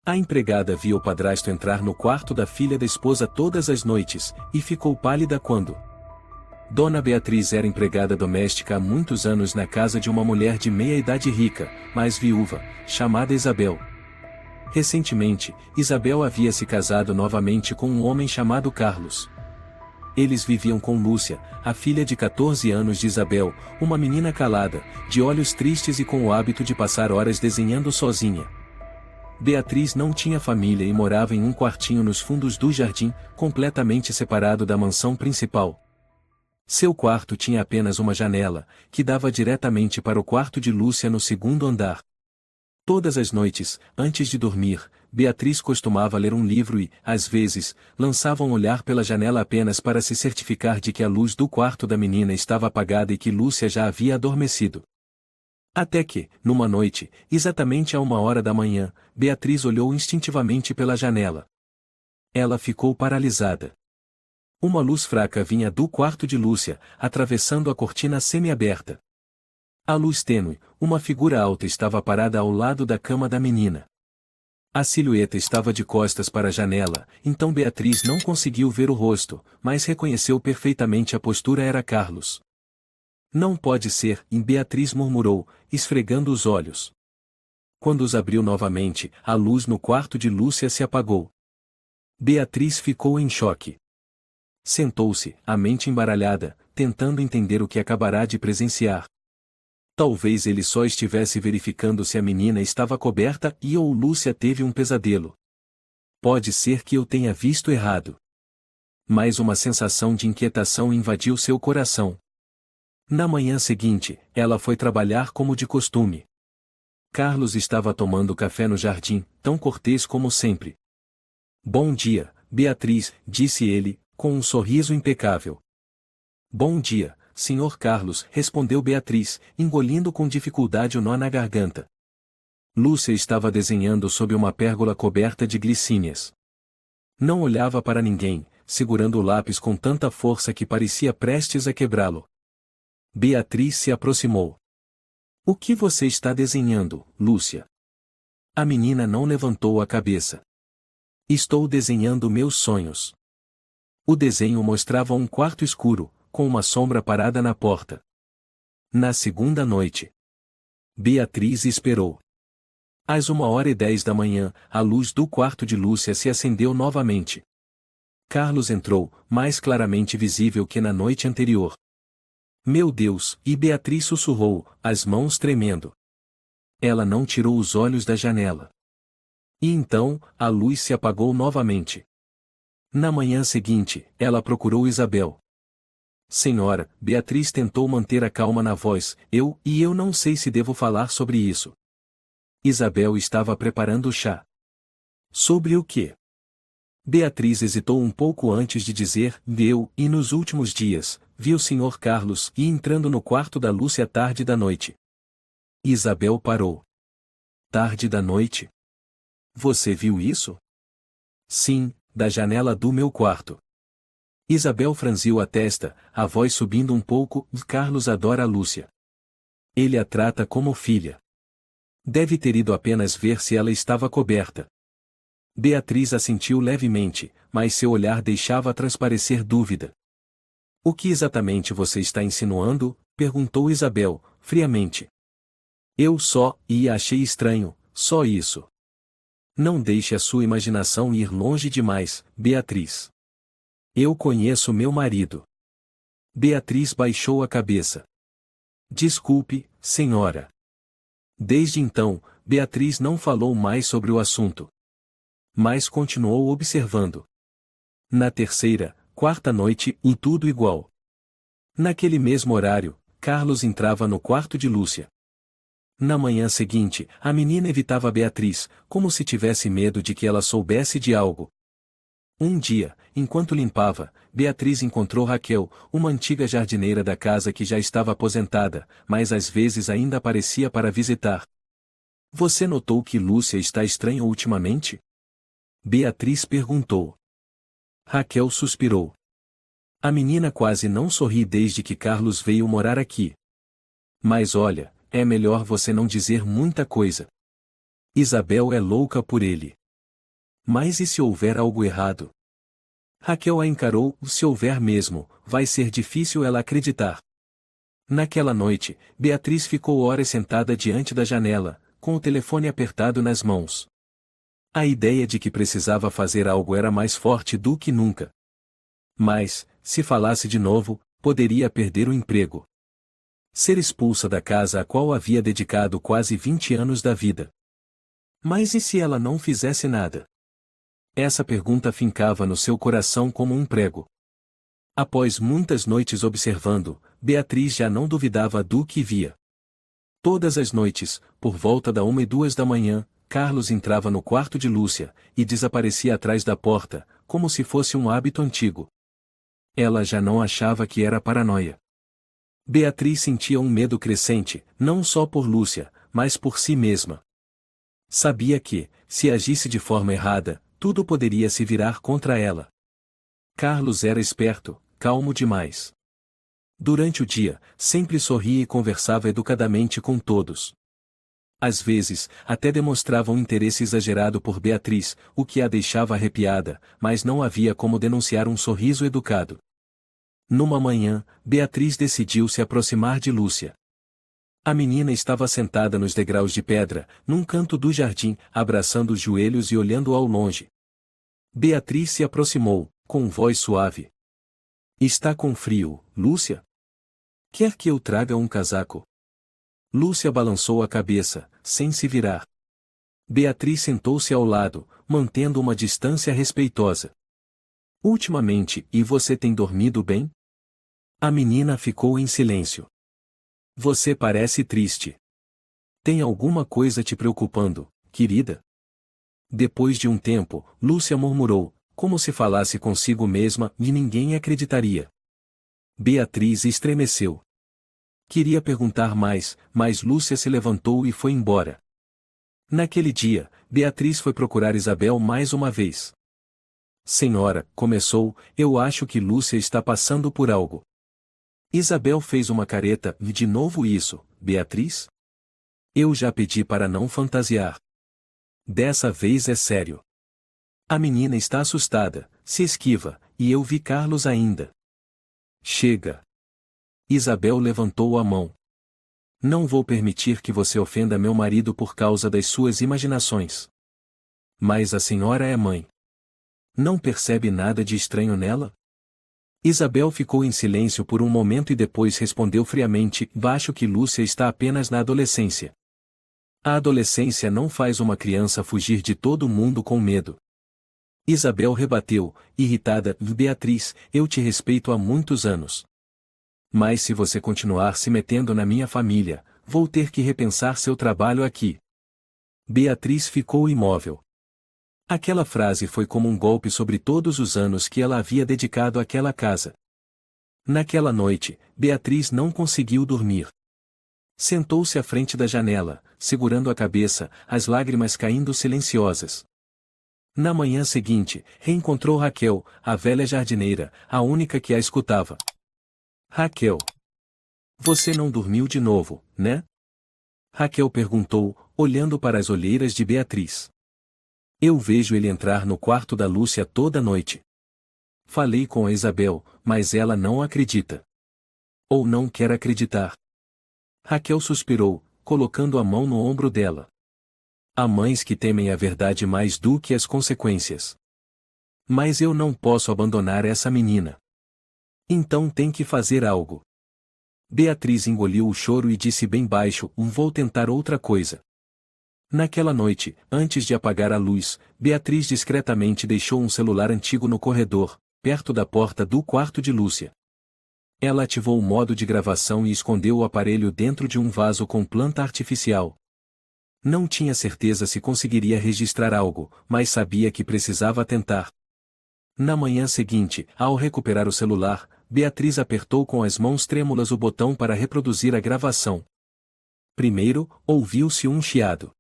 A empregada via o padrasto entrar no quarto da filha da esposa todas as noites, e ficou pálida quando Dona Beatriz era empregada doméstica há muitos anos na casa de uma mulher de meia-idade rica, mas viúva, chamada Isabel. Recentemente, Isabel havia se casado novamente com um homem chamado Carlos. Eles viviam com Lúcia, a filha de 14 anos de Isabel, uma menina calada, de olhos tristes e com o hábito de passar horas desenhando sozinha. Beatriz não tinha família e morava em um quartinho nos fundos do jardim, completamente separado da mansão principal. Seu quarto tinha apenas uma janela, que dava diretamente para o quarto de Lúcia no segundo andar. Todas as noites, antes de dormir, Beatriz costumava ler um livro e, às vezes, lançava um olhar pela janela apenas para se certificar de que a luz do quarto da menina estava apagada e que Lúcia já havia adormecido. Até que, numa noite, exatamente a 1 hora da manhã, Beatriz olhou instintivamente pela janela. Ela ficou paralisada. Uma luz fraca vinha do quarto de Lúcia, atravessando a cortina semi-aberta. À luz tênue, uma figura alta estava parada ao lado da cama da menina. A silhueta estava de costas para a janela, então Beatriz não conseguiu ver o rosto, mas reconheceu perfeitamente a postura era Carlos. Não pode ser, Beatriz murmurou, esfregando os olhos. Quando os abriu novamente, a luz no quarto de Lúcia se apagou. Beatriz ficou em choque. Sentou-se, a mente embaralhada, tentando entender o que acabará de presenciar. Talvez ele só estivesse verificando se a menina estava coberta ou Lúcia teve um pesadelo. Pode ser que eu tenha visto errado. Mas uma sensação de inquietação invadiu seu coração. Na manhã seguinte, ela foi trabalhar como de costume. Carlos estava tomando café no jardim, tão cortês como sempre. Bom dia, Beatriz, disse ele, com um sorriso impecável. Bom dia, Sr. Carlos, respondeu Beatriz, engolindo com dificuldade o nó na garganta. Lúcia estava desenhando sob uma pérgola coberta de glicínias. Não olhava para ninguém, segurando o lápis com tanta força que parecia prestes a quebrá-lo. Beatriz se aproximou. O que você está desenhando, Lúcia? A menina não levantou a cabeça. Estou desenhando meus sonhos. O desenho mostrava um quarto escuro, com uma sombra parada na porta. Na segunda noite, Beatriz esperou. Às 1h10 da manhã, a luz do quarto de Lúcia se acendeu novamente. Carlos entrou, mais claramente visível que na noite anterior. Meu Deus, e Beatriz sussurrou, as mãos tremendo. Ela não tirou os olhos da janela. E então, a luz se apagou novamente. Na manhã seguinte, ela procurou Isabel. Senhora, Beatriz tentou manter a calma na voz, eu não sei se devo falar sobre isso. Isabel estava preparando o chá. Sobre o quê? Beatriz hesitou um pouco antes de dizer, e nos últimos dias, vi o Sr. Carlos entrando no quarto da Lúcia tarde da noite. Isabel parou. Tarde da noite? Você viu isso? Sim, da janela do meu quarto. Isabel franziu a testa, a voz subindo um pouco, Carlos adora a Lúcia. Ele a trata como filha. Deve ter ido apenas ver se ela estava coberta. Beatriz assentiu levemente, mas seu olhar deixava transparecer dúvida. O que exatamente você está insinuando? Perguntou Isabel, friamente. Eu só achei estranho, só isso. Não deixe a sua imaginação ir longe demais, Beatriz. Eu conheço meu marido. Beatriz baixou a cabeça. Desculpe, senhora. Desde então, Beatriz não falou mais sobre o assunto. Mas continuou observando. Na terceira, quarta noite, tudo igual. Naquele mesmo horário, Carlos entrava no quarto de Lúcia. Na manhã seguinte, a menina evitava Beatriz, como se tivesse medo de que ela soubesse de algo. Um dia, enquanto limpava, Beatriz encontrou Raquel, uma antiga jardineira da casa que já estava aposentada, mas às vezes ainda aparecia para visitar. Você notou que Lúcia está estranha ultimamente? Beatriz perguntou. Raquel suspirou. A menina quase não sorri desde que Carlos veio morar aqui. Mas olha, é melhor você não dizer muita coisa. Isabel é louca por ele. Mas e se houver algo errado? Raquel a encarou, se houver mesmo, vai ser difícil ela acreditar. Naquela noite, Beatriz ficou horas sentada diante da janela, com o telefone apertado nas mãos. A ideia de que precisava fazer algo era mais forte do que nunca. Mas, se falasse de novo, poderia perder o emprego. Ser expulsa da casa a qual havia dedicado quase 20 anos da vida. Mas e se ela não fizesse nada? Essa pergunta fincava no seu coração como um prego. Após muitas noites observando, Beatriz já não duvidava do que via. Todas as noites, por volta da 1 e 2 da manhã, Carlos entrava no quarto de Lúcia, e desaparecia atrás da porta, como se fosse um hábito antigo. Ela já não achava que era paranoia. Beatriz sentia um medo crescente, não só por Lúcia, mas por si mesma. Sabia que, se agisse de forma errada, tudo poderia se virar contra ela. Carlos era esperto, calmo demais. Durante o dia, sempre sorria e conversava educadamente com todos. Às vezes, até demonstrava um interesse exagerado por Beatriz, o que a deixava arrepiada, mas não havia como denunciar um sorriso educado. Numa manhã, Beatriz decidiu se aproximar de Lúcia. A menina estava sentada nos degraus de pedra, num canto do jardim, abraçando os joelhos e olhando ao longe. Beatriz se aproximou, com voz suave. Está com frio, Lúcia? Quer que eu traga um casaco? Lúcia balançou a cabeça, sem se virar. Beatriz sentou-se ao lado, mantendo uma distância respeitosa. Ultimamente, e você tem dormido bem? A menina ficou em silêncio. Você parece triste. Tem alguma coisa te preocupando, querida? Depois de um tempo, Lúcia murmurou, como se falasse consigo mesma, e ninguém acreditaria. Beatriz estremeceu. Queria perguntar mais, mas Lúcia se levantou e foi embora. Naquele dia, Beatriz foi procurar Isabel mais uma vez. Senhora, começou, eu acho que Lúcia está passando por algo. Isabel fez uma careta, e de novo isso, Beatriz? Eu já pedi para não fantasiar. Dessa vez é sério. A menina está assustada, se esquiva, e eu vi Carlos ainda. Chega. Isabel levantou a mão. Não vou permitir que você ofenda meu marido por causa das suas imaginações. Mas a senhora é mãe. Não percebe nada de estranho nela? Isabel ficou em silêncio por um momento e depois respondeu friamente, acho que Lúcia está apenas na adolescência. A adolescência não faz uma criança fugir de todo mundo com medo. Isabel rebateu, irritada, Beatriz, eu te respeito há muitos anos. Mas se você continuar se metendo na minha família, vou ter que repensar seu trabalho aqui. Beatriz ficou imóvel. Aquela frase foi como um golpe sobre todos os anos que ela havia dedicado àquela casa. Naquela noite, Beatriz não conseguiu dormir. Sentou-se à frente da janela, segurando a cabeça, as lágrimas caindo silenciosas. Na manhã seguinte, reencontrou Raquel, a velha jardineira, a única que a escutava. Raquel. Você não dormiu de novo, né? Raquel perguntou, olhando para as olheiras de Beatriz. Eu vejo ele entrar no quarto da Lúcia toda noite. Falei com a Isabel, mas ela não acredita. Ou não quer acreditar. Raquel suspirou, colocando a mão no ombro dela. Há mães que temem a verdade mais do que as consequências. Mas eu não posso abandonar essa menina. Então tem que fazer algo. Beatriz engoliu o choro e disse bem baixo, vou tentar outra coisa. Naquela noite, antes de apagar a luz, Beatriz discretamente deixou um celular antigo no corredor, perto da porta do quarto de Lúcia. Ela ativou o modo de gravação e escondeu o aparelho dentro de um vaso com planta artificial. Não tinha certeza se conseguiria registrar algo, mas sabia que precisava tentar. Na manhã seguinte, ao recuperar o celular, Beatriz apertou com as mãos trêmulas o botão para reproduzir a gravação. Primeiro, ouviu-se um chiado.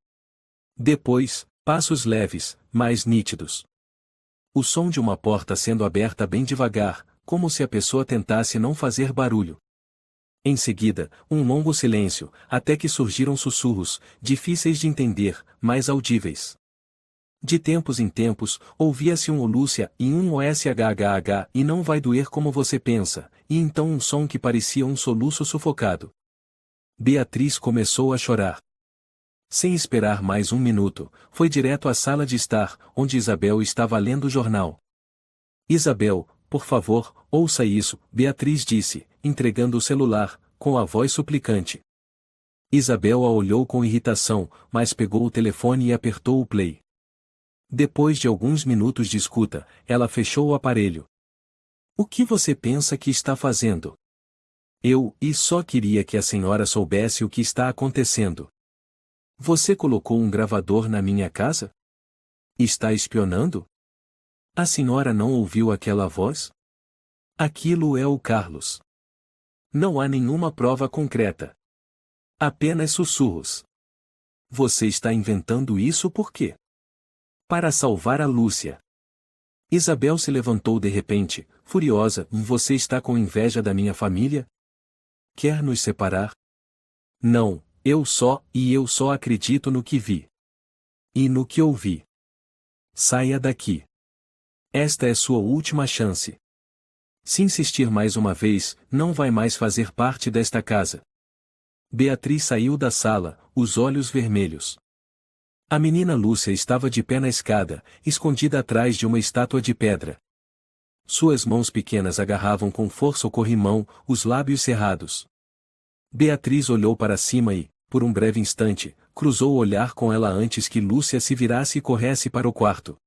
Depois, passos leves, mais nítidos. O som de uma porta sendo aberta bem devagar, como se a pessoa tentasse não fazer barulho. Em seguida, um longo silêncio, até que surgiram sussurros, difíceis de entender, mas audíveis. De tempos em tempos, ouvia-se um "Ô Lúcia" e um "OSHHH", e não vai doer como você pensa, e então um som que parecia um soluço sufocado. Beatriz começou a chorar. Sem esperar mais um minuto, foi direto à sala de estar, onde Isabel estava lendo o jornal. "Isabel, por favor, ouça isso", Beatriz disse, entregando o celular, com a voz suplicante. Isabel a olhou com irritação, mas pegou o telefone e apertou o play. Depois de alguns minutos de escuta, ela fechou o aparelho. "O que você pensa que está fazendo?" E só queria que a senhora soubesse o que está acontecendo." "Você colocou um gravador na minha casa? Está espionando? A senhora não ouviu aquela voz? Aquilo é o Carlos. Não há nenhuma prova concreta. Apenas sussurros. Você está inventando isso por quê?" "Para salvar a Lúcia." Isabel se levantou de repente, furiosa. "Você está com inveja da minha família? Quer nos separar?" "Não, eu só acredito no que vi. E no que ouvi. Saia daqui. Esta é sua última chance. Se insistir mais uma vez, não vai mais fazer parte desta casa." Beatriz saiu da sala, os olhos vermelhos. A menina Lúcia estava de pé na escada, escondida atrás de uma estátua de pedra. Suas mãos pequenas agarravam com força o corrimão, os lábios cerrados. Beatriz olhou para cima e, por um breve instante, cruzou o olhar com ela antes que Lúcia se virasse e corresse para o quarto.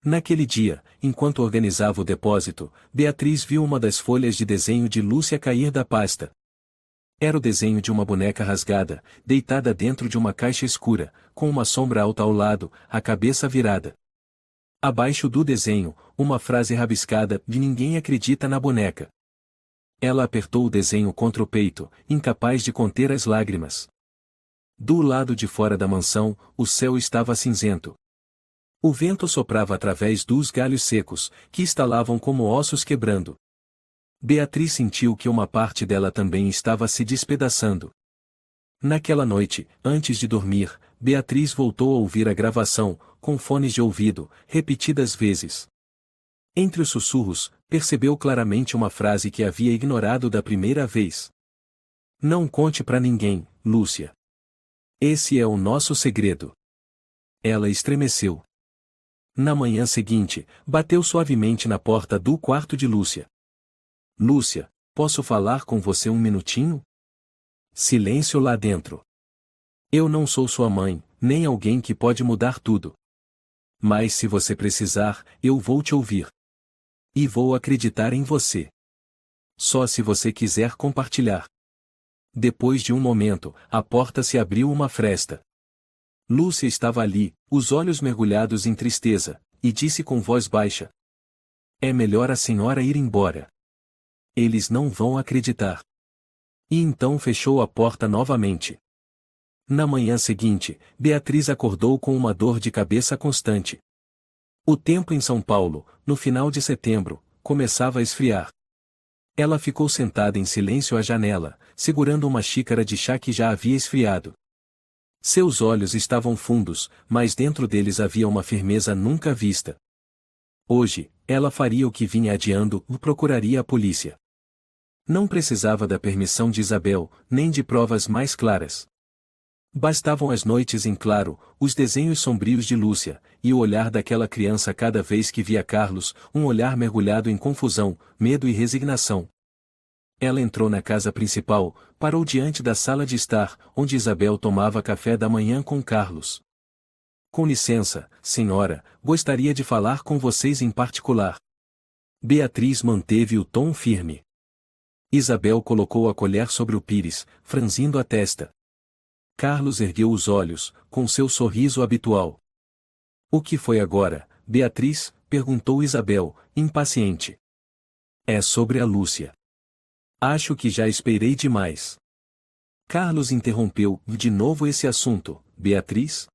Naquele dia, enquanto organizava o depósito, Beatriz viu uma das folhas de desenho de Lúcia cair da pasta. Era o desenho de uma boneca rasgada, deitada dentro de uma caixa escura, com uma sombra alta ao lado, a cabeça virada. Abaixo do desenho, uma frase rabiscada: "De ninguém acredita na boneca." Ela apertou o desenho contra o peito, incapaz de conter as lágrimas. Do lado de fora da mansão, o céu estava cinzento. O vento soprava através dos galhos secos, que estalavam como ossos quebrando. Beatriz sentiu que uma parte dela também estava se despedaçando. Naquela noite, antes de dormir, Beatriz voltou a ouvir a gravação, com fones de ouvido, repetidas vezes. Entre os sussurros, percebeu claramente uma frase que havia ignorado da primeira vez. "Não conte pra ninguém, Lúcia. Esse é o nosso segredo." Ela estremeceu. Na manhã seguinte, bateu suavemente na porta do quarto de Lúcia. "Lúcia, posso falar com você um minutinho?" Silêncio lá dentro. "Eu não sou sua mãe, nem alguém que pode mudar tudo. Mas se você precisar, eu vou te ouvir. E vou acreditar em você. Só se você quiser compartilhar." Depois de um momento, a porta se abriu uma fresta. Lúcia estava ali, os olhos mergulhados em tristeza, e disse com voz baixa: "É melhor a senhora ir embora. Eles não vão acreditar." E então fechou a porta novamente. Na manhã seguinte, Beatriz acordou com uma dor de cabeça constante. O tempo em São Paulo, no final de setembro, começava a esfriar. Ela ficou sentada em silêncio à janela, segurando uma xícara de chá que já havia esfriado. Seus olhos estavam fundos, mas dentro deles havia uma firmeza nunca vista. Hoje, ela faria o que vinha adiando, procuraria a polícia. Não precisava da permissão de Isabel, nem de provas mais claras. Bastavam as noites em claro, os desenhos sombrios de Lúcia, e o olhar daquela criança cada vez que via Carlos, um olhar mergulhado em confusão, medo e resignação. Ela entrou na casa principal, parou diante da sala de estar, onde Isabel tomava café da manhã com Carlos. "Com licença, senhora, gostaria de falar com vocês em particular." Beatriz manteve o tom firme. Isabel colocou a colher sobre o pires, franzindo a testa. Carlos ergueu os olhos, com seu sorriso habitual. "O que foi agora, Beatriz?" perguntou Isabel, impaciente. "É sobre a Lúcia." "Acho que já esperei demais." Carlos interrompeu: "De novo esse assunto, Beatriz?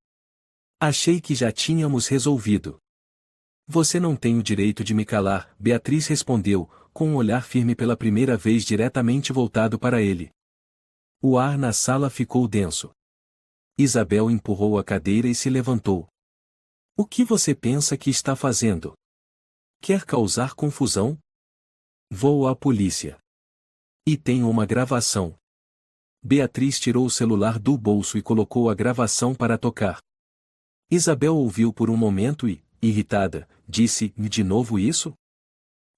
Achei que já tínhamos resolvido." "Você não tem o direito de me calar", Beatriz respondeu, com um olhar firme pela primeira vez diretamente voltado para ele. O ar na sala ficou denso. Isabel empurrou a cadeira e se levantou. O que você pensa que está fazendo? Quer causar confusão? Vou à polícia. E tenho uma gravação. Beatriz tirou o celular do bolso e colocou a gravação para tocar. Isabel ouviu por um momento e, irritada, disse-me de novo isso?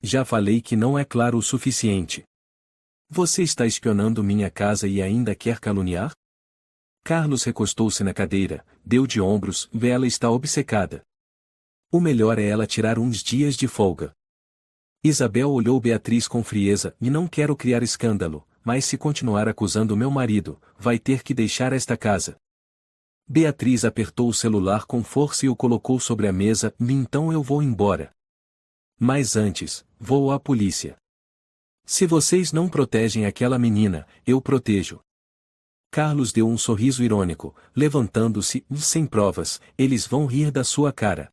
Já falei que não é claro o suficiente. Você está espionando minha casa e ainda quer caluniar? Carlos recostou-se na cadeira, deu de ombros, ela está obcecada. O melhor é ela tirar uns dias de folga. Isabel olhou Beatriz com frieza, e não quero criar escândalo, mas se continuar acusando meu marido, vai ter que deixar esta casa. Beatriz apertou o celular com força e o colocou sobre a mesa, e então eu vou embora. Mas antes, vou à polícia. Se vocês não protegem aquela menina, eu protejo. Carlos deu um sorriso irônico, levantando-se, sem provas, eles vão rir da sua cara.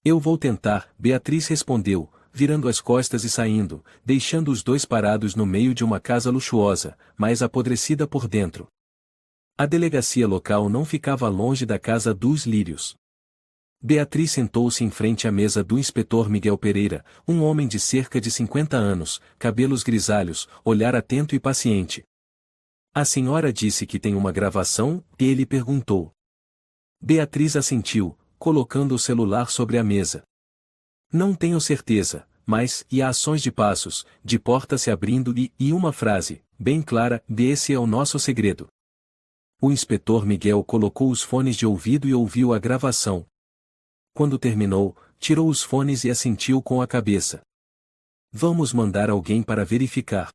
Eu vou tentar, Beatriz respondeu, virando as costas e saindo, deixando os dois parados no meio de uma casa luxuosa, mas apodrecida por dentro. A delegacia local não ficava longe da casa dos Lírios. Beatriz sentou-se em frente à mesa do inspetor Miguel Pereira, um homem de cerca de 50 anos, cabelos grisalhos, olhar atento e paciente. A senhora disse que tem uma gravação, e ele perguntou. Beatriz assentiu, colocando o celular sobre a mesa. Não tenho certeza, mas, e há ações de passos, de porta se abrindo e uma frase, bem clara, esse é o nosso segredo. O inspetor Miguel colocou os fones de ouvido e ouviu a gravação. Quando terminou, tirou os fones e assentiu com a cabeça. Vamos mandar alguém para verificar.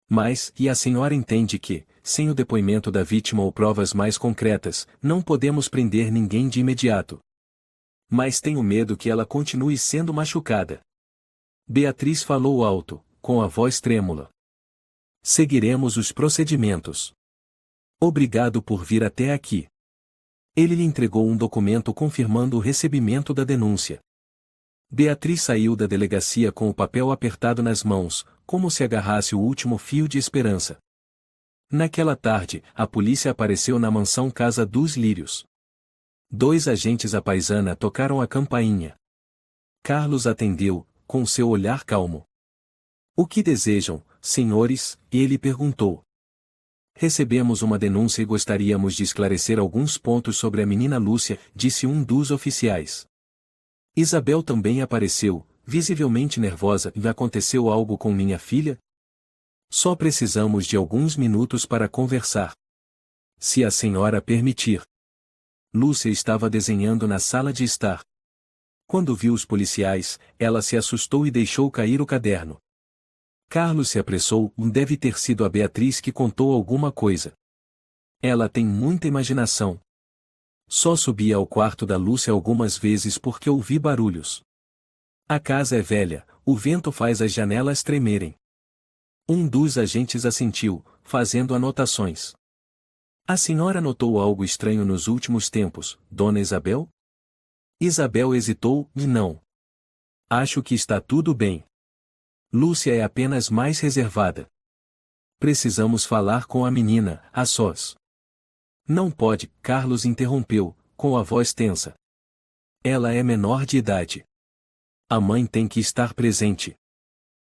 Mas, e a senhora entende que, sem o depoimento da vítima ou provas mais concretas, não podemos prender ninguém de imediato. Mas tenho medo que ela continue sendo machucada. Beatriz falou alto, com a voz trêmula. Seguiremos os procedimentos. Obrigado por vir até aqui. Ele lhe entregou um documento confirmando o recebimento da denúncia. Beatriz saiu da delegacia com o papel apertado nas mãos, como se agarrasse o último fio de esperança. Naquela tarde, a polícia apareceu na mansão Casa dos Lírios. 2 agentes à paisana tocaram a campainha. Carlos atendeu, com seu olhar calmo. O que desejam, senhores? Ele perguntou. Recebemos uma denúncia e gostaríamos de esclarecer alguns pontos sobre a menina Lúcia, disse um dos oficiais. Isabel também apareceu, visivelmente nervosa. Aconteceu algo com minha filha? Só precisamos de alguns minutos para conversar. Se a senhora permitir. Lúcia estava desenhando na sala de estar. Quando viu os policiais, ela se assustou e deixou cair o caderno. Carlos se apressou, deve ter sido a Beatriz que contou alguma coisa. Ela tem muita imaginação. Só subi ao quarto da Lúcia algumas vezes porque ouvi barulhos. A casa é velha, o vento faz as janelas tremerem. Um dos agentes assentiu, fazendo anotações. A senhora notou algo estranho nos últimos tempos, dona Isabel? Isabel hesitou, e não. Acho que está tudo bem. Lúcia é apenas mais reservada. Precisamos falar com a menina, a sós. Não pode, Carlos interrompeu, com a voz tensa. Ela é menor de idade. A mãe tem que estar presente.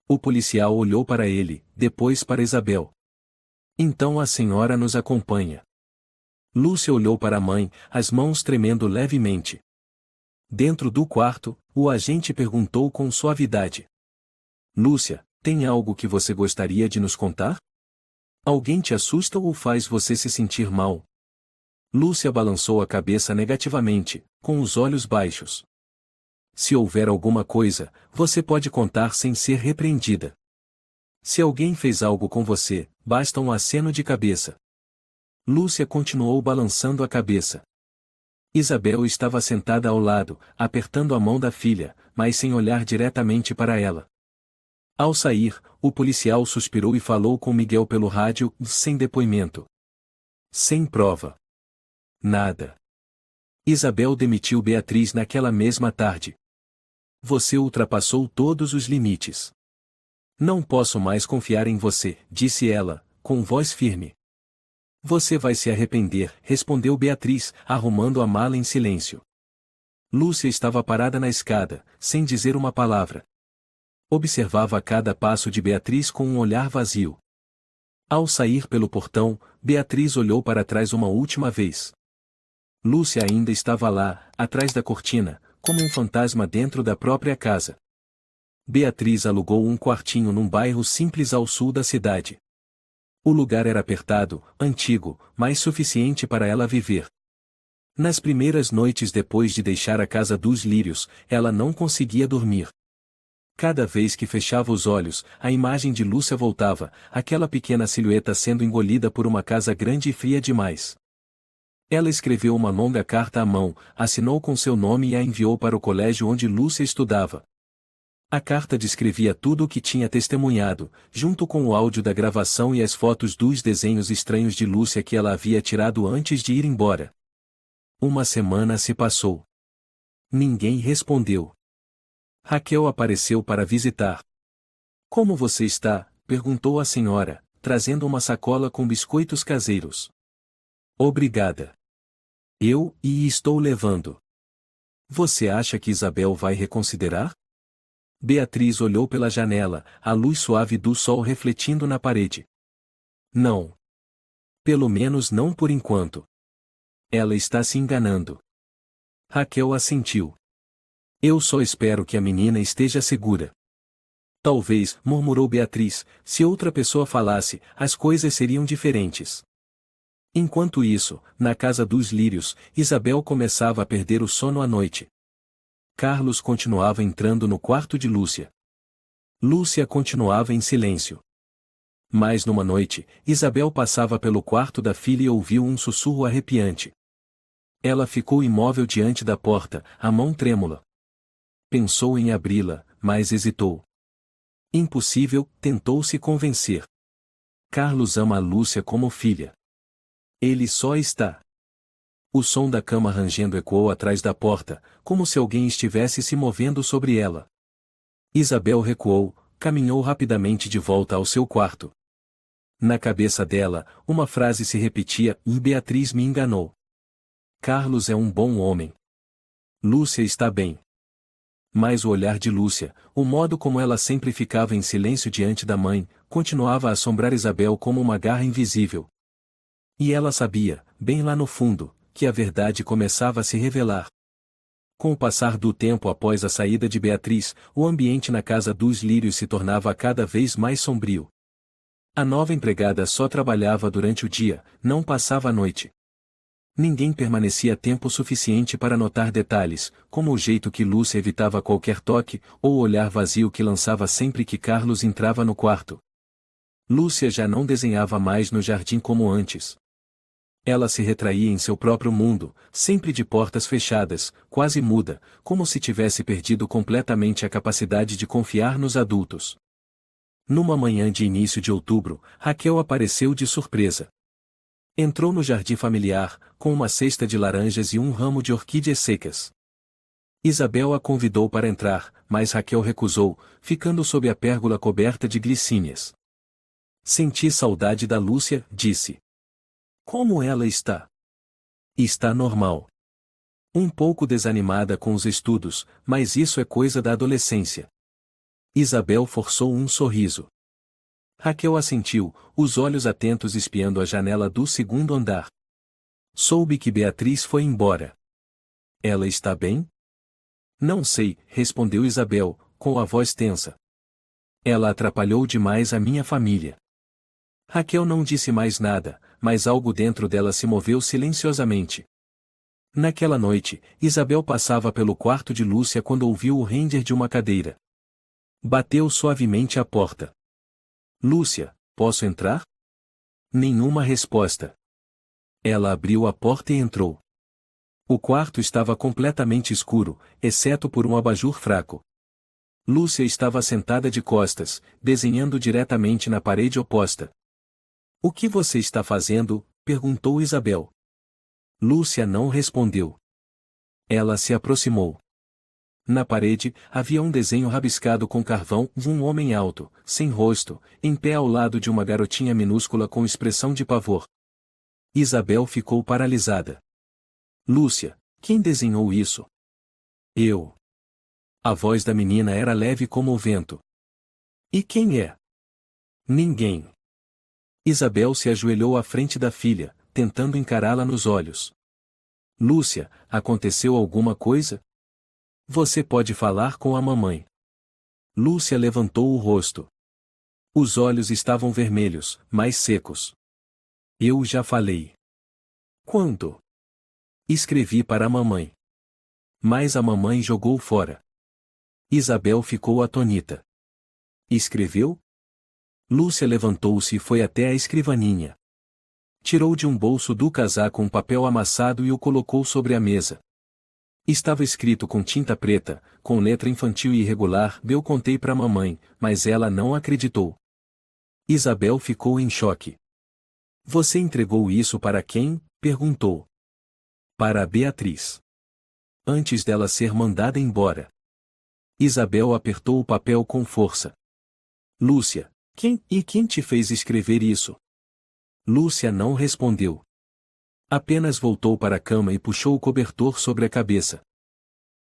O policial olhou para ele, depois para Isabel. Então a senhora nos acompanha. Lúcia olhou para a mãe, as mãos tremendo levemente. Dentro do quarto, o agente perguntou com suavidade. Lúcia, tem algo que você gostaria de nos contar? Alguém te assusta ou faz você se sentir mal? Lúcia balançou a cabeça negativamente, com os olhos baixos. Se houver alguma coisa, você pode contar sem ser repreendida. Se alguém fez algo com você, basta um aceno de cabeça. Lúcia continuou balançando a cabeça. Isabel estava sentada ao lado, apertando a mão da filha, mas sem olhar diretamente para ela. Ao sair, o policial suspirou e falou com Miguel pelo rádio, sem depoimento. Sem prova. Nada. Isabel demitiu Beatriz naquela mesma tarde. Você ultrapassou todos os limites. Não posso mais confiar em você, disse ela, com voz firme. Você vai se arrepender, respondeu Beatriz, arrumando a mala em silêncio. Lúcia estava parada na escada, sem dizer uma palavra. Observava cada passo de Beatriz com um olhar vazio. Ao sair pelo portão, Beatriz olhou para trás uma última vez. Lúcia ainda estava lá, atrás da cortina, como um fantasma dentro da própria casa. Beatriz alugou um quartinho num bairro simples ao sul da cidade. O lugar era apertado, antigo, mas suficiente para ela viver. Nas primeiras noites depois de deixar a casa dos lírios, ela não conseguia dormir. Cada vez que fechava os olhos, a imagem de Lúcia voltava, aquela pequena silhueta sendo engolida por uma casa grande e fria demais. Ela escreveu uma longa carta à mão, assinou com seu nome e a enviou para o colégio onde Lúcia estudava. A carta descrevia tudo o que tinha testemunhado, junto com o áudio da gravação e as fotos dos desenhos estranhos de Lúcia que ela havia tirado antes de ir embora. Uma semana se passou. Ninguém respondeu. Raquel apareceu para visitar. "Como você está?", perguntou a senhora, trazendo uma sacola com biscoitos caseiros. "Obrigada. Estou levando." "Você acha que Isabel vai reconsiderar?" Beatriz olhou pela janela, a luz suave do sol refletindo na parede. "Não. Pelo menos não por enquanto. Ela está se enganando." Raquel assentiu. "Eu só espero que a menina esteja segura." "Talvez", murmurou Beatriz, "se outra pessoa falasse, as coisas seriam diferentes." Enquanto isso, na casa dos lírios, Isabel começava a perder o sono à noite. Carlos continuava entrando no quarto de Lúcia. Lúcia continuava em silêncio. Mas numa noite, Isabel passava pelo quarto da filha e ouviu um sussurro arrepiante. Ela ficou imóvel diante da porta, a mão trêmula. Pensou em abri-la, mas hesitou. Impossível, tentou se convencer. Carlos ama a Lúcia como filha. Ele só está. O som da cama rangendo ecoou atrás da porta, como se alguém estivesse se movendo sobre ela. Isabel recuou, caminhou rapidamente de volta ao seu quarto. Na cabeça dela, uma frase se repetia: "Beatriz me enganou. Carlos é um bom homem. Lúcia está bem." Mas o olhar de Lúcia, o modo como ela sempre ficava em silêncio diante da mãe, continuava a assombrar Isabel como uma garra invisível. E ela sabia, bem lá no fundo, que a verdade começava a se revelar. Com o passar do tempo após a saída de Beatriz, o ambiente na casa dos lírios se tornava cada vez mais sombrio. A nova empregada só trabalhava durante o dia, não passava a noite. Ninguém permanecia tempo suficiente para notar detalhes, como o jeito que Lúcia evitava qualquer toque, ou o olhar vazio que lançava sempre que Carlos entrava no quarto. Lúcia já não desenhava mais no jardim como antes. Ela se retraía em seu próprio mundo, sempre de portas fechadas, quase muda, como se tivesse perdido completamente a capacidade de confiar nos adultos. Numa manhã de início de outubro, Raquel apareceu de surpresa. Entrou no jardim familiar, com uma cesta de laranjas e um ramo de orquídeas secas. Isabel a convidou para entrar, mas Raquel recusou, ficando sob a pérgola coberta de glicínias. "Senti saudade da Lúcia", disse. "Como ela está?" "Está normal. Um pouco desanimada com os estudos, mas isso é coisa da adolescência." Isabel forçou um sorriso. Raquel assentiu, os olhos atentos espiando a janela do segundo andar. "Soube que Beatriz foi embora. Ela está bem?" "Não sei", respondeu Isabel, com a voz tensa. "Ela atrapalhou demais a minha família." Raquel não disse mais nada, mas algo dentro dela se moveu silenciosamente. Naquela noite, Isabel passava pelo quarto de Lúcia quando ouviu o render de uma cadeira. Bateu suavemente à porta. "Lúcia, posso entrar?" Nenhuma resposta. Ela abriu a porta e entrou. O quarto estava completamente escuro, exceto por um abajur fraco. Lúcia estava sentada de costas, desenhando diretamente na parede oposta. "O que você está fazendo?", perguntou Isabel. Lúcia não respondeu. Ela se aproximou. Na parede, havia um desenho rabiscado com carvão de um homem alto, sem rosto, em pé ao lado de uma garotinha minúscula com expressão de pavor. Isabel ficou paralisada. "Lúcia, quem desenhou isso?" Eu. A voz da menina era leve como o vento. E quem é? Ninguém. Isabel se ajoelhou à frente da filha, tentando encará-la nos olhos. Lúcia, aconteceu alguma coisa? Você pode falar com a mamãe. Lúcia levantou o rosto. Os olhos estavam vermelhos, mas secos. Eu já falei. Quando? Escrevi para a mamãe. Mas a mamãe jogou fora. Isabel ficou atônita. Escreveu? Lúcia levantou-se e foi até a escrivaninha. Tirou de um bolso do casaco um papel amassado e o colocou sobre a mesa. Estava escrito com tinta preta, com letra infantil e irregular. Eu contei para a mamãe, mas ela não acreditou. Isabel ficou em choque. Você entregou isso para quem? Perguntou. Para a Beatriz. Antes dela ser mandada embora. Isabel apertou o papel com força. Lúcia, quem te fez escrever isso? Lúcia não respondeu. Apenas voltou para a cama e puxou o cobertor sobre a cabeça.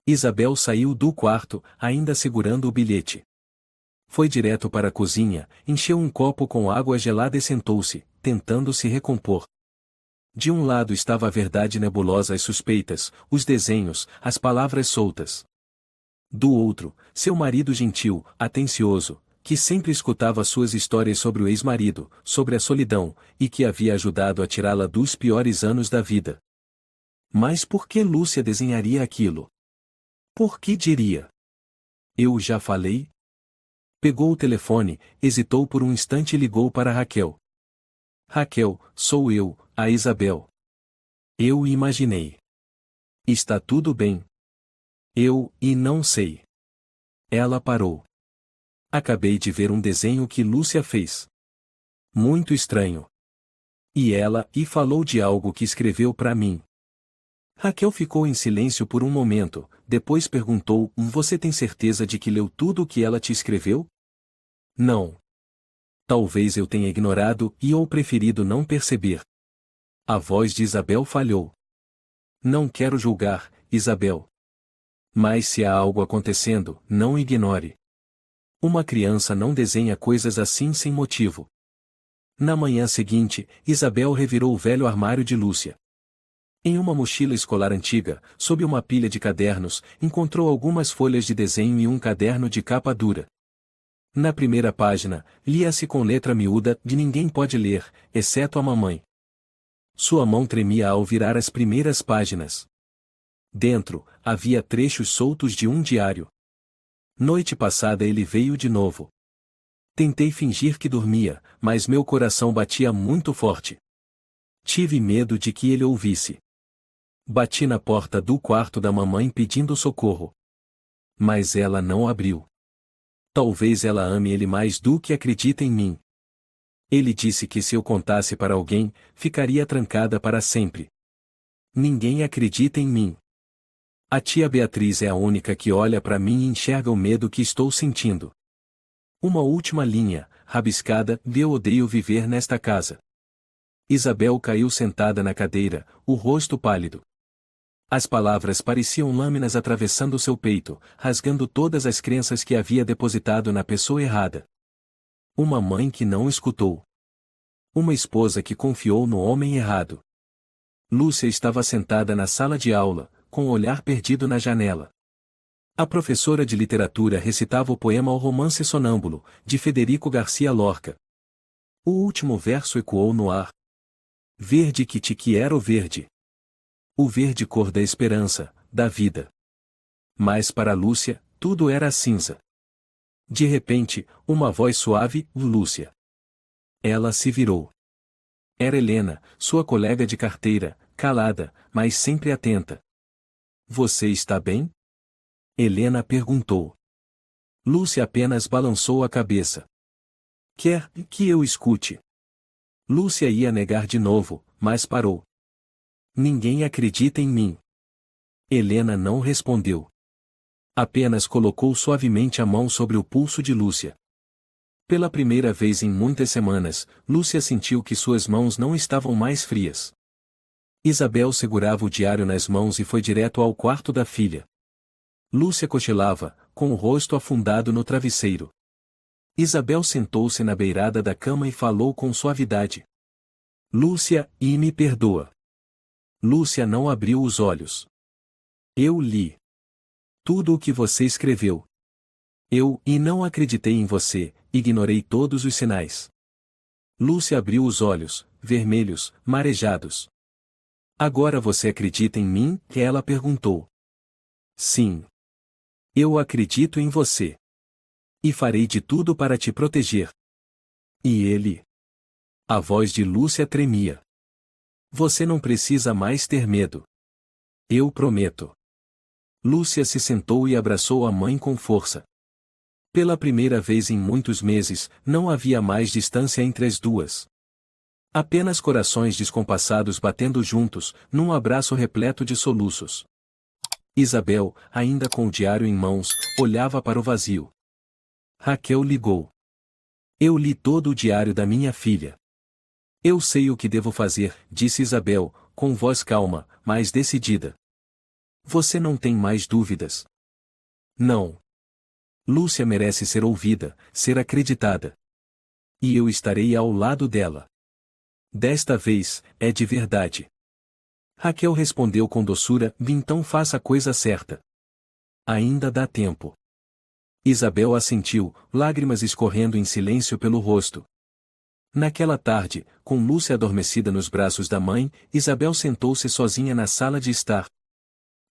Isabel saiu do quarto, ainda segurando o bilhete. Foi direto para a cozinha, encheu um copo com água gelada e sentou-se, tentando se recompor. De um lado estava a verdade nebulosa, as suspeitas, os desenhos, as palavras soltas. Do outro, seu marido gentil, atencioso, que sempre escutava suas histórias sobre o ex-marido, sobre a solidão, e que havia ajudado a tirá-la dos piores anos da vida. Mas por que Lúcia desenharia aquilo? Por que diria? Eu já falei? Pegou o telefone, hesitou por um instante e ligou para Raquel. Raquel, sou eu, a Isabel. Eu imaginei. Está tudo bem. Não sei. Ela parou. Acabei de ver um desenho que Lúcia fez. Muito estranho. E falou de algo que escreveu para mim. Raquel ficou em silêncio por um momento, depois perguntou: Você tem certeza de que leu tudo o que ela te escreveu? Não. Talvez eu tenha ignorado ou preferido não perceber. A voz de Isabel falhou. Não quero julgar, Isabel. Mas se há algo acontecendo, não ignore. Uma criança não desenha coisas assim sem motivo. Na manhã seguinte, Isabel revirou o velho armário de Lúcia. Em uma mochila escolar antiga, sob uma pilha de cadernos, encontrou algumas folhas de desenho e um caderno de capa dura. Na primeira página, lia-se com letra miúda: de ninguém pode ler, exceto a mamãe. Sua mão tremia ao virar as primeiras páginas. Dentro, havia trechos soltos de um diário. Noite passada ele veio de novo. Tentei fingir que dormia, mas meu coração batia muito forte. Tive medo de que ele ouvisse. Bati na porta do quarto da mamãe pedindo socorro. Mas ela não abriu. Talvez ela ame ele mais do que acredita em mim. Ele disse que se eu contasse para alguém, ficaria trancada para sempre. Ninguém acredita em mim. A tia Beatriz é a única que olha para mim e enxerga o medo que estou sentindo. Uma última linha, rabiscada: eu odeio viver nesta casa. Isabel caiu sentada na cadeira, o rosto pálido. As palavras pareciam lâminas atravessando seu peito, rasgando todas as crenças que havia depositado na pessoa errada. Uma mãe que não escutou. Uma esposa que confiou no homem errado. Lúcia estava sentada na sala de aula, com o olhar perdido na janela. A professora de literatura recitava o poema O Romance Sonâmbulo, de Federico Garcia Lorca. O último verso ecoou no ar. Verde que te quero verde. O verde cor da esperança, da vida. Mas para Lúcia, tudo era cinza. De repente, uma voz suave: Lúcia. Ela se virou. Era Helena, sua colega de carteira, calada, mas sempre atenta. Você está bem? Helena perguntou. Lúcia apenas balançou a cabeça. Quer que eu escute? Lúcia ia negar de novo, mas parou. Ninguém acredita em mim. Helena não respondeu. Apenas colocou suavemente a mão sobre o pulso de Lúcia. Pela primeira vez em muitas semanas, Lúcia sentiu que suas mãos não estavam mais frias. Isabel segurava o diário nas mãos e foi direto ao quarto da filha. Lúcia cochilava, com o rosto afundado no travesseiro. Isabel sentou-se na beirada da cama e falou com suavidade. Lúcia, e me perdoa. Lúcia não abriu os olhos. Eu li tudo o que você escreveu. E não acreditei em você, ignorei todos os sinais. Lúcia abriu os olhos, vermelhos, marejados. Agora você acredita em mim? Ela perguntou. Sim. Eu acredito em você. E farei de tudo para te proteger. E ele? A voz de Lúcia tremia. Você não precisa mais ter medo. Eu prometo. Lúcia se sentou e abraçou a mãe com força. Pela primeira vez em muitos meses, não havia mais distância entre as duas. Apenas corações descompassados batendo juntos, num abraço repleto de soluços. Isabel, ainda com o diário em mãos, olhava para o vazio. Raquel ligou. Eu li todo o diário da minha filha. Eu sei o que devo fazer, disse Isabel, com voz calma, mas decidida. Você não tem mais dúvidas? Não. Lúcia merece ser ouvida, ser acreditada. E eu estarei ao lado dela. Desta vez, é de verdade. Raquel respondeu com doçura, então faça a coisa certa. Ainda dá tempo. Isabel assentiu, lágrimas escorrendo em silêncio pelo rosto. Naquela tarde, com Lúcia adormecida nos braços da mãe, Isabel sentou-se sozinha na sala de estar.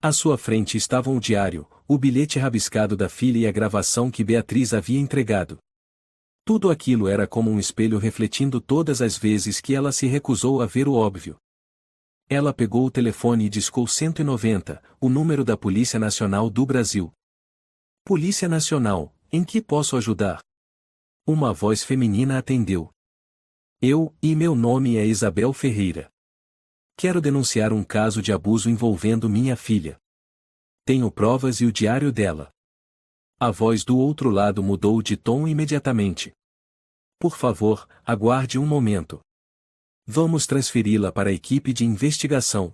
À sua frente estavam o diário, o bilhete rabiscado da filha e a gravação que Beatriz havia entregado. Tudo aquilo era como um espelho refletindo todas as vezes que ela se recusou a ver o óbvio. Ela pegou o telefone e discou 190, o número da Polícia Nacional do Brasil. Polícia Nacional, em que posso ajudar? Uma voz feminina atendeu. Meu nome é Isabel Ferreira. Quero denunciar um caso de abuso envolvendo minha filha. Tenho provas e o diário dela. A voz do outro lado mudou de tom imediatamente. Por favor, aguarde um momento. Vamos transferi-la para a equipe de investigação.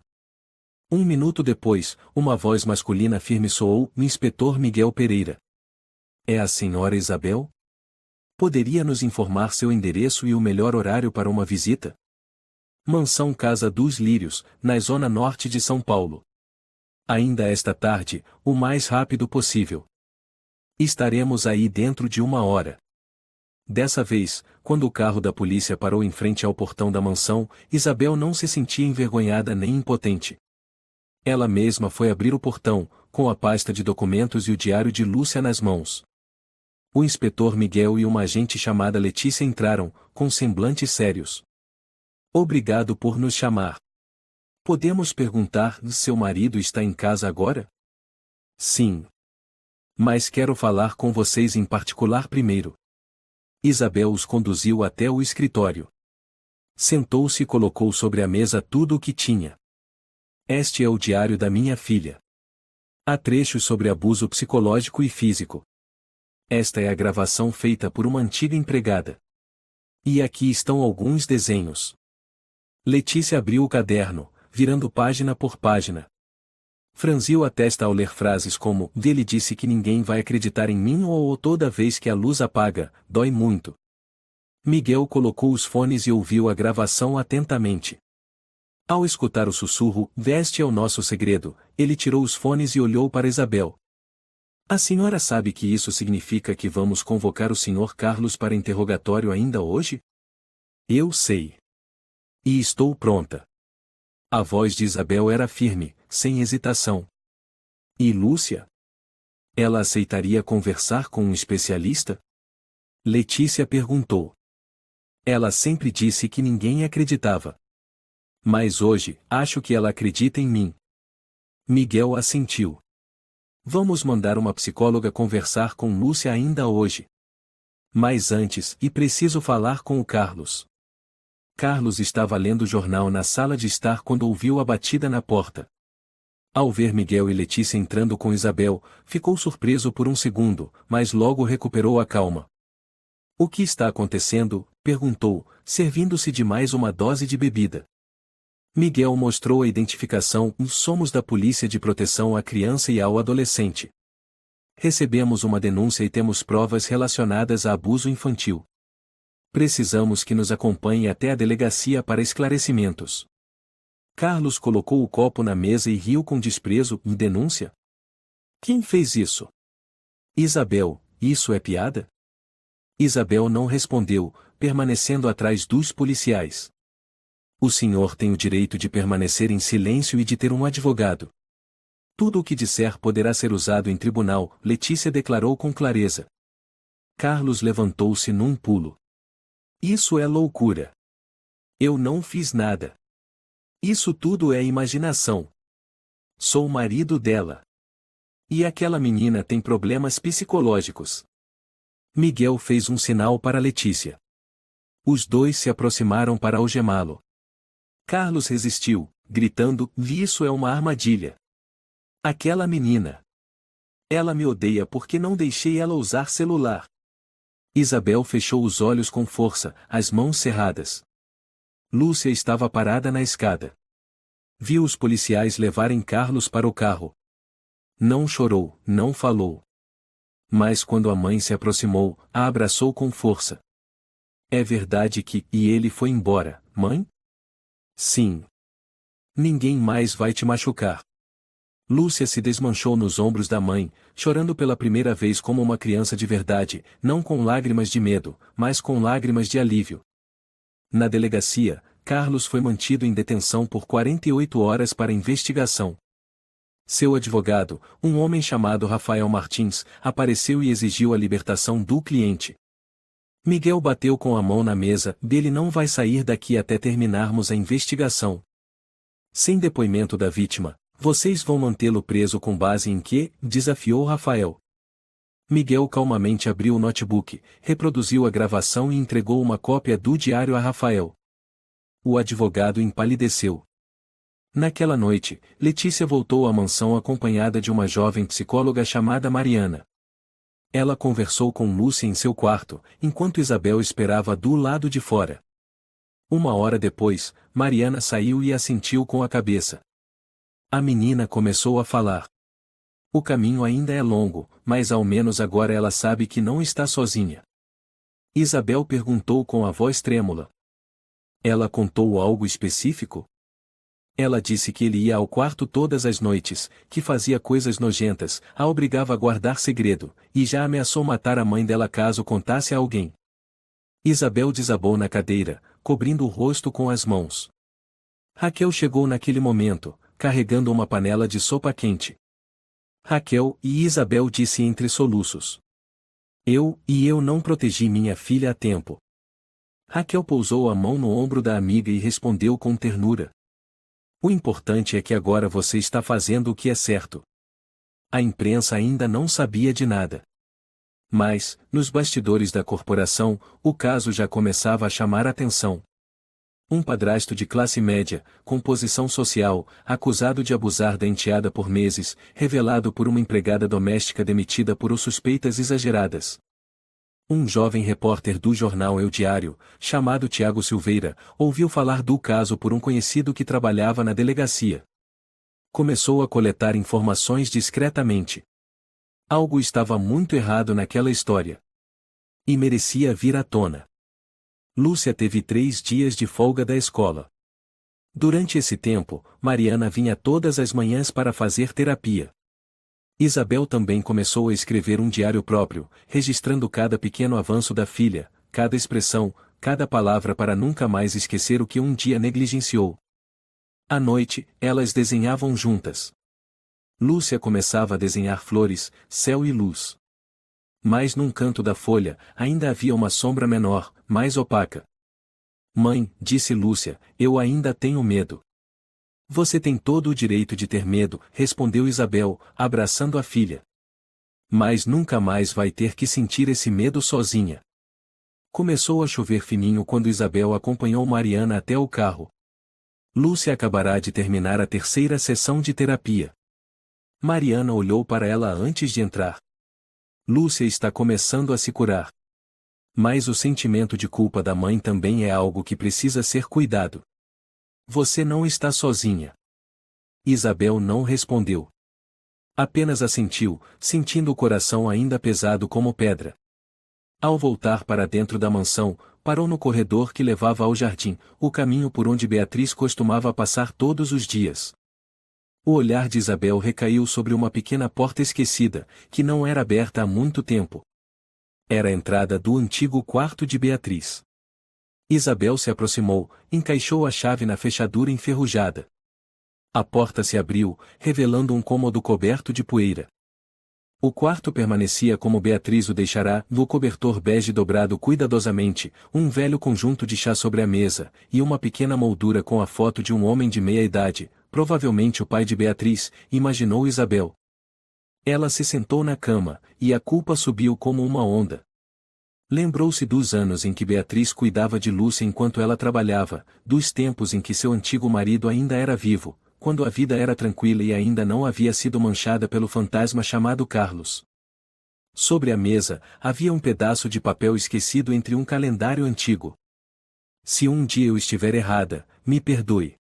1 minuto depois, uma voz masculina firme soou, o inspetor Miguel Pereira. É a senhora Isabel? Poderia nos informar seu endereço e o melhor horário para uma visita? Mansão Casa dos Lírios, na zona norte de São Paulo. Ainda esta tarde, o mais rápido possível. Estaremos aí dentro de 1 hora. Dessa vez, quando o carro da polícia parou em frente ao portão da mansão, Isabel não se sentia envergonhada nem impotente. Ela mesma foi abrir o portão, com a pasta de documentos e o diário de Lúcia nas mãos. O inspetor Miguel e uma agente chamada Letícia entraram, com semblantes sérios. Obrigado por nos chamar. Podemos perguntar se seu marido está em casa agora? Sim. Mas quero falar com vocês em particular primeiro. Isabel os conduziu até o escritório. Sentou-se e colocou sobre a mesa tudo o que tinha. Este é o diário da minha filha. Há trechos sobre abuso psicológico e físico. Esta é a gravação feita por uma antiga empregada. E aqui estão alguns desenhos. Letícia abriu o caderno, virando página por página. Franziu a testa ao ler frases como, ele disse que ninguém vai acreditar em mim ou toda vez que a luz apaga, dói muito. Miguel colocou os fones e ouviu a gravação atentamente. Ao escutar o sussurro, este é o nosso segredo, ele tirou os fones e olhou para Isabel. A senhora sabe que isso significa que vamos convocar o Sr. Carlos para interrogatório ainda hoje? Eu sei. E estou pronta. A voz de Isabel era firme, sem hesitação. E Lúcia? Ela aceitaria conversar com um especialista? Letícia perguntou. Ela sempre disse que ninguém acreditava. Mas hoje, acho que ela acredita em mim. Miguel assentiu. Vamos mandar uma psicóloga conversar com Lúcia ainda hoje. Mas antes, preciso falar com o Carlos. Carlos estava lendo o jornal na sala de estar quando ouviu a batida na porta. Ao ver Miguel e Letícia entrando com Isabel, ficou surpreso por um segundo, mas logo recuperou a calma. O que está acontecendo? Perguntou, servindo-se de mais uma dose de bebida. Miguel mostrou a identificação, somos da Polícia de Proteção à Criança e ao Adolescente. Recebemos uma denúncia e temos provas relacionadas a abuso infantil. Precisamos que nos acompanhe até a delegacia para esclarecimentos. Carlos colocou o copo na mesa e riu com desprezo. Denúncia? Quem fez isso? Isabel, isso é piada? Isabel não respondeu, permanecendo atrás dos policiais. O senhor tem o direito de permanecer em silêncio e de ter um advogado. Tudo o que disser poderá ser usado em tribunal, Letícia declarou com clareza. Carlos levantou-se num pulo. Isso é loucura. Eu não fiz nada. Isso tudo é imaginação. Sou o marido dela. E aquela menina tem problemas psicológicos. Miguel fez um sinal para Letícia. Os dois se aproximaram para algemá-lo. Carlos resistiu, gritando: isso é uma armadilha. Aquela menina. Ela me odeia porque não deixei ela usar celular. Isabel fechou os olhos com força, as mãos cerradas. Lúcia estava parada na escada. Viu os policiais levarem Carlos para o carro. Não chorou, não falou. Mas quando a mãe se aproximou, a abraçou com força. É verdade que, e ele foi embora, mãe? Sim. Ninguém mais vai te machucar. Lúcia se desmanchou nos ombros da mãe, chorando pela primeira vez como uma criança de verdade, não com lágrimas de medo, mas com lágrimas de alívio. Na delegacia, Carlos foi mantido em detenção por 48 horas para investigação. Seu advogado, um homem chamado Rafael Martins, apareceu e exigiu a libertação do cliente. Miguel bateu com a mão na mesa: ele não vai sair daqui até terminarmos a investigação. Sem depoimento da vítima, vocês vão mantê-lo preso com base em quê? Desafiou Rafael. Miguel calmamente abriu o notebook, reproduziu a gravação e entregou uma cópia do diário a Rafael. O advogado empalideceu. Naquela noite, Letícia voltou à mansão acompanhada de uma jovem psicóloga chamada Mariana. Ela conversou com Lúcia em seu quarto, enquanto Isabel esperava do lado de fora. Uma hora depois, Mariana saiu e assentiu com a cabeça. A menina começou a falar. O caminho ainda é longo, mas ao menos agora ela sabe que não está sozinha. Isabel perguntou com a voz trêmula. Ela contou algo específico? Ela disse que ele ia ao quarto todas as noites, que fazia coisas nojentas, a obrigava a guardar segredo, e já ameaçou matar a mãe dela caso contasse a alguém. Isabel desabou na cadeira, cobrindo o rosto com as mãos. Raquel chegou naquele momento, carregando uma panela de sopa quente. Raquel, e Isabel disse entre soluços. Eu não protegi minha filha a tempo. Raquel pousou a mão no ombro da amiga e respondeu com ternura. O importante é que agora você está fazendo o que é certo. A imprensa ainda não sabia de nada. Mas, nos bastidores da corporação, o caso já começava a chamar atenção. Um padrasto de classe média, com posição social, acusado de abusar da enteada por meses, revelado por uma empregada doméstica demitida por suspeitas exageradas. Um jovem repórter do jornal El Diário, chamado Tiago Silveira, ouviu falar do caso por um conhecido que trabalhava na delegacia. Começou a coletar informações discretamente. Algo estava muito errado naquela história. E merecia vir à tona. Lúcia teve 3 dias de folga da escola. Durante esse tempo, Mariana vinha todas as manhãs para fazer terapia. Isabel também começou a escrever um diário próprio, registrando cada pequeno avanço da filha, cada expressão, cada palavra para nunca mais esquecer o que um dia negligenciou. À noite, elas desenhavam juntas. Lúcia começava a desenhar flores, céu e luz. Mas num canto da folha, ainda havia uma sombra menor, mais opaca. Mãe, disse Lúcia, eu ainda tenho medo. Você tem todo o direito de ter medo, respondeu Isabel, abraçando a filha. Mas nunca mais vai ter que sentir esse medo sozinha. Começou a chover fininho quando Isabel acompanhou Mariana até o carro. Lúcia acabará de terminar a 3ª sessão de terapia. Mariana olhou para ela antes de entrar. Lúcia está começando a se curar. Mas o sentimento de culpa da mãe também é algo que precisa ser cuidado. Você não está sozinha. Isabel não respondeu. Apenas assentiu, sentindo o coração ainda pesado como pedra. Ao voltar para dentro da mansão, parou no corredor que levava ao jardim, o caminho por onde Beatriz costumava passar todos os dias. O olhar de Isabel recaiu sobre uma pequena porta esquecida, que não era aberta há muito tempo. Era a entrada do antigo quarto de Beatriz. Isabel se aproximou, encaixou a chave na fechadura enferrujada. A porta se abriu, revelando um cômodo coberto de poeira. O quarto permanecia como Beatriz o deixara, no cobertor bege dobrado cuidadosamente, um velho conjunto de chá sobre a mesa, e uma pequena moldura com a foto de um homem de meia idade, provavelmente o pai de Beatriz, imaginou Isabel. Ela se sentou na cama, e a culpa subiu como uma onda. Lembrou-se dos anos em que Beatriz cuidava de Lúcia enquanto ela trabalhava, dos tempos em que seu antigo marido ainda era vivo, quando a vida era tranquila e ainda não havia sido manchada pelo fantasma chamado Carlos. Sobre a mesa, havia um pedaço de papel esquecido entre um calendário antigo. Se um dia eu estiver errada, me perdoe.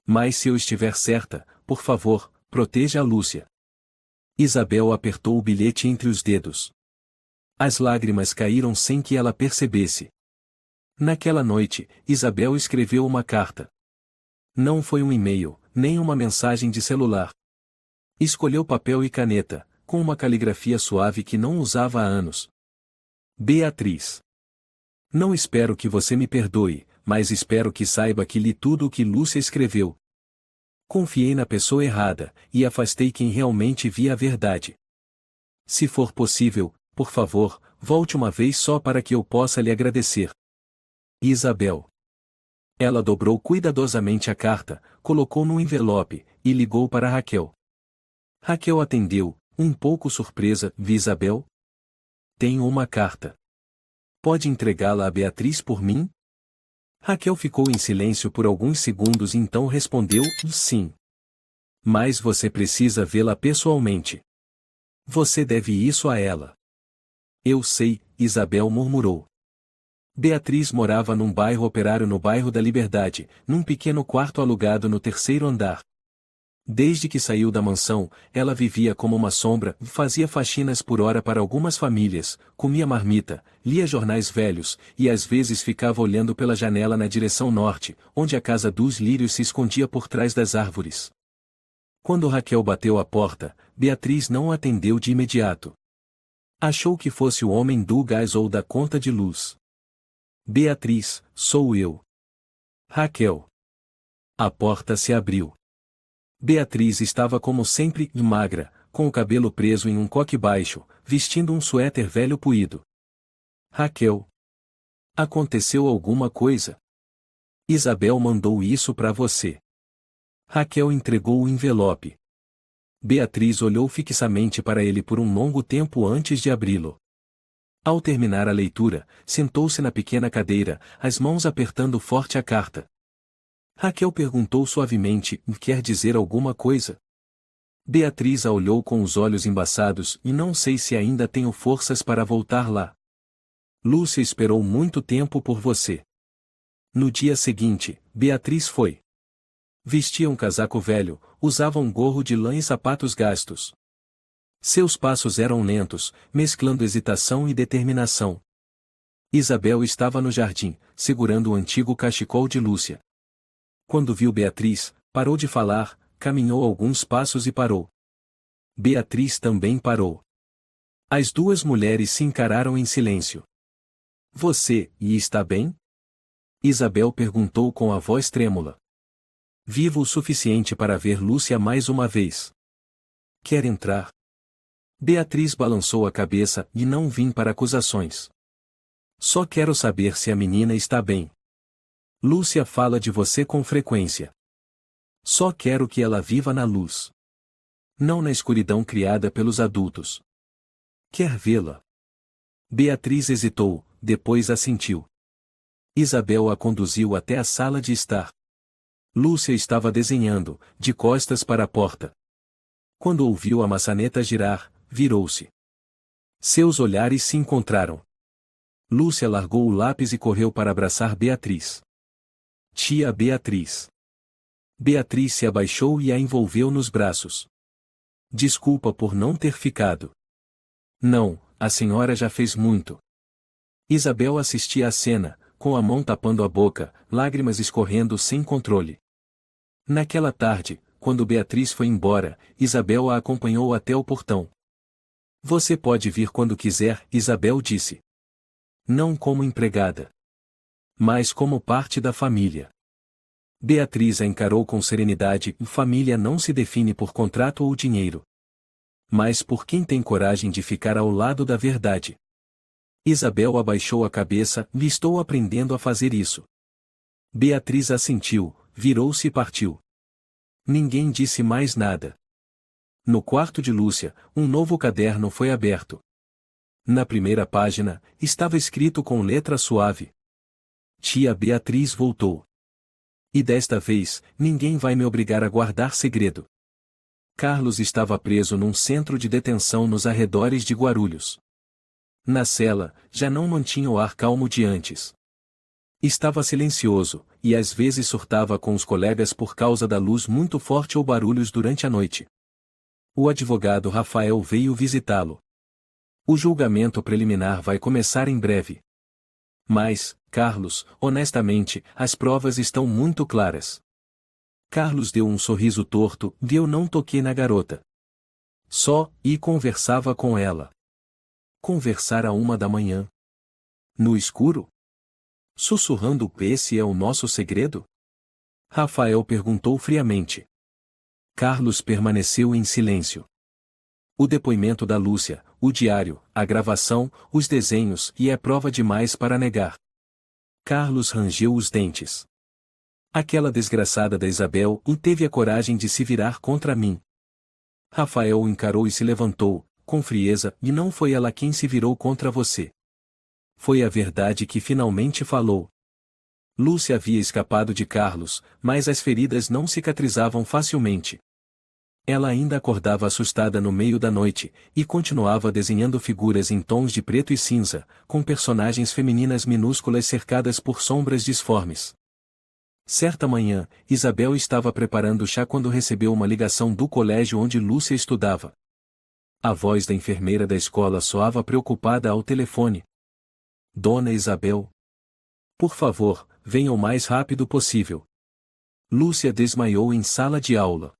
Mas se eu estiver certa, por favor, proteja a Lúcia. Isabel apertou o bilhete entre os dedos. As lágrimas caíram sem que ela percebesse. Naquela noite, Isabel escreveu uma carta. Não foi um e-mail, nem uma mensagem de celular. Escolheu papel e caneta, com uma caligrafia suave que não usava há anos. Beatriz. Não espero que você me perdoe, mas espero que saiba que li tudo o que Lúcia escreveu. Confiei na pessoa errada, e afastei quem realmente via a verdade. Se for possível, por favor, volte uma vez só para que eu possa lhe agradecer. Isabel. Ela dobrou cuidadosamente a carta, colocou no envelope, e ligou para Raquel. Raquel atendeu, um pouco surpresa. Isabel? Tenho uma carta. Pode entregá-la a Beatriz por mim? Raquel ficou em silêncio por alguns segundos e então respondeu, sim. Mas você precisa vê-la pessoalmente. Você deve isso a ela. Eu sei, Isabel murmurou. Beatriz morava num bairro operário no bairro da Liberdade, num pequeno quarto alugado no terceiro andar. Desde que saiu da mansão, ela vivia como uma sombra, fazia faxinas por hora para algumas famílias, comia marmita, lia jornais velhos, e às vezes ficava olhando pela janela na direção norte, onde a casa dos lírios se escondia por trás das árvores. Quando Raquel bateu à porta, Beatriz não atendeu de imediato. Achou que fosse o homem do gás ou da conta de luz. Beatriz, sou eu. Raquel. A porta se abriu. Beatriz estava como sempre, magra, com o cabelo preso em um coque baixo, vestindo um suéter velho puído. Raquel. Aconteceu alguma coisa? Isabel mandou isso para você. Raquel entregou o envelope. Beatriz olhou fixamente para ele por um longo tempo antes de abri-lo. Ao terminar a leitura, sentou-se na pequena cadeira, as mãos apertando forte a carta. Raquel perguntou suavemente, quer dizer alguma coisa? Beatriz a olhou com os olhos embaçados e não sei se ainda tenho forças para voltar lá. Lúcia esperou muito tempo por você. No dia seguinte, Beatriz foi. Vestia um casaco velho, usava um gorro de lã e sapatos gastos. Seus passos eram lentos, mesclando hesitação e determinação. Isabel estava no jardim, segurando o antigo cachecol de Lúcia. Quando viu Beatriz, parou de falar, caminhou alguns passos e parou. Beatriz também parou. As duas mulheres se encararam em silêncio. Você, e está bem? Isabel perguntou com a voz trêmula. Vivo o suficiente para ver Lúcia mais uma vez. Quer entrar? Beatriz balançou a cabeça e não vim para acusações. Só quero saber se a menina está bem. Lúcia fala de você com frequência. Só quero que ela viva na luz. Não na escuridão criada pelos adultos. Quer vê-la? Beatriz hesitou, depois assentiu. Isabel a conduziu até a sala de estar. Lúcia estava desenhando, de costas para a porta. Quando ouviu a maçaneta girar, virou-se. Seus olhares se encontraram. Lúcia largou o lápis e correu para abraçar Beatriz. Tia Beatriz. Beatriz se abaixou e a envolveu nos braços. Desculpa por não ter ficado. Não, a senhora já fez muito. Isabel assistia à cena, com a mão tapando a boca, lágrimas escorrendo sem controle. Naquela tarde, quando Beatriz foi embora, Isabel a acompanhou até o portão. Você pode vir quando quiser, Isabel disse. Não como empregada, mas como parte da família. Beatriz a encarou com serenidade. Família não se define por contrato ou dinheiro, mas por quem tem coragem de ficar ao lado da verdade. Isabel abaixou a cabeça. Estou aprendendo a fazer isso. Beatriz assentiu, virou-se e partiu. Ninguém disse mais nada. No quarto de Lúcia, um novo caderno foi aberto. Na primeira página, estava escrito com letra suave: Tia Beatriz voltou. E desta vez, ninguém vai me obrigar a guardar segredo. Carlos estava preso num centro de detenção nos arredores de Guarulhos. Na cela, já não mantinha o ar calmo de antes. Estava silencioso, e às vezes surtava com os colegas por causa da luz muito forte ou barulhos durante a noite. O advogado Rafael veio visitá-lo. O julgamento preliminar vai começar em breve. Mas, Carlos, honestamente, as provas estão muito claras. Carlos deu um sorriso torto. Eu não toquei na garota. Só, e conversava com ela. Conversar à 1 da manhã. No escuro? Sussurrando: esse é o nosso segredo? Rafael perguntou friamente. Carlos permaneceu em silêncio. O depoimento da Lúcia, o diário, a gravação, os desenhos, e é prova demais para negar. Carlos rangeu os dentes. Aquela desgraçada da Isabel teve a coragem de se virar contra mim. Rafael o encarou e se levantou, com frieza: e não foi ela quem se virou contra você. Foi a verdade que finalmente falou. Lúcia havia escapado de Carlos, mas as feridas não cicatrizavam facilmente. Ela ainda acordava assustada no meio da noite, e continuava desenhando figuras em tons de preto e cinza, com personagens femininas minúsculas cercadas por sombras disformes. Certa manhã, Isabel estava preparando chá quando recebeu uma ligação do colégio onde Lúcia estudava. A voz da enfermeira da escola soava preocupada ao telefone. Dona Isabel. Por favor, venha o mais rápido possível. Lúcia desmaiou em sala de aula.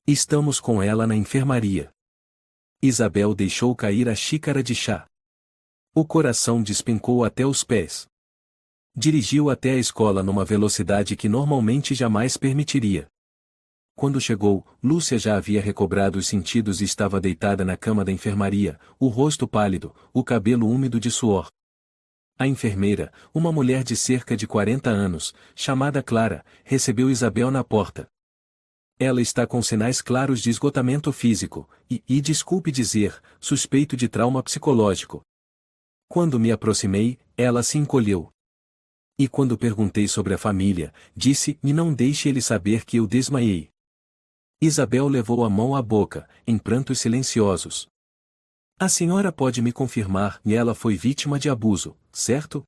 Estamos com ela na enfermaria. Isabel deixou cair a xícara de chá. O coração despencou até os pés. Dirigiu até a escola numa velocidade que normalmente jamais permitiria. Quando chegou, Lúcia já havia recobrado os sentidos e estava deitada na cama da enfermaria, o rosto pálido, o cabelo úmido de suor. A enfermeira, uma mulher de cerca de 40 anos, chamada Clara, recebeu Isabel na porta. Ela está com sinais claros de esgotamento físico, e desculpe dizer, suspeito de trauma psicológico. Quando me aproximei, ela se encolheu. E quando perguntei sobre a família, disse: e não deixe ele saber que eu desmaiei. Isabel levou a mão à boca, em prantos silenciosos. A senhora pode me confirmar que ela foi vítima de abuso, certo?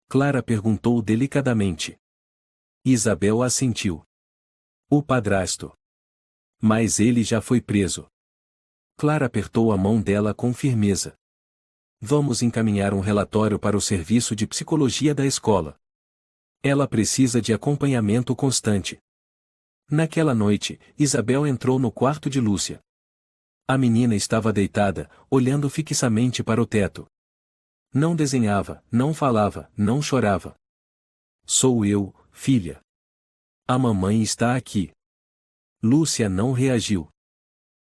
Clara perguntou delicadamente. Isabel assentiu. O padrasto. Mas ele já foi preso. Clara apertou a mão dela com firmeza. Vamos encaminhar um relatório para o serviço de psicologia da escola. Ela precisa de acompanhamento constante. Naquela noite, Isabel entrou no quarto de Lúcia. A menina estava deitada, olhando fixamente para o teto. Não desenhava, não falava, não chorava. Sou eu, filha. A mamãe está aqui. Lúcia não reagiu.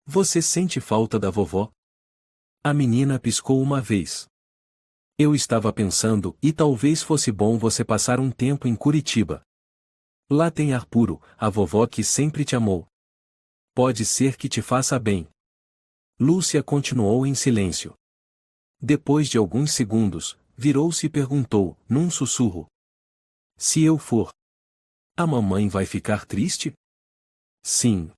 Você sente falta da vovó? A menina piscou uma vez. Eu estava pensando, e talvez fosse bom você passar um tempo em Curitiba. Lá tem ar puro, a vovó que sempre te amou. Pode ser que te faça bem. Lúcia continuou em silêncio. Depois de alguns segundos, virou-se e perguntou, num sussurro: se eu for, a mamãe vai ficar triste? Sim.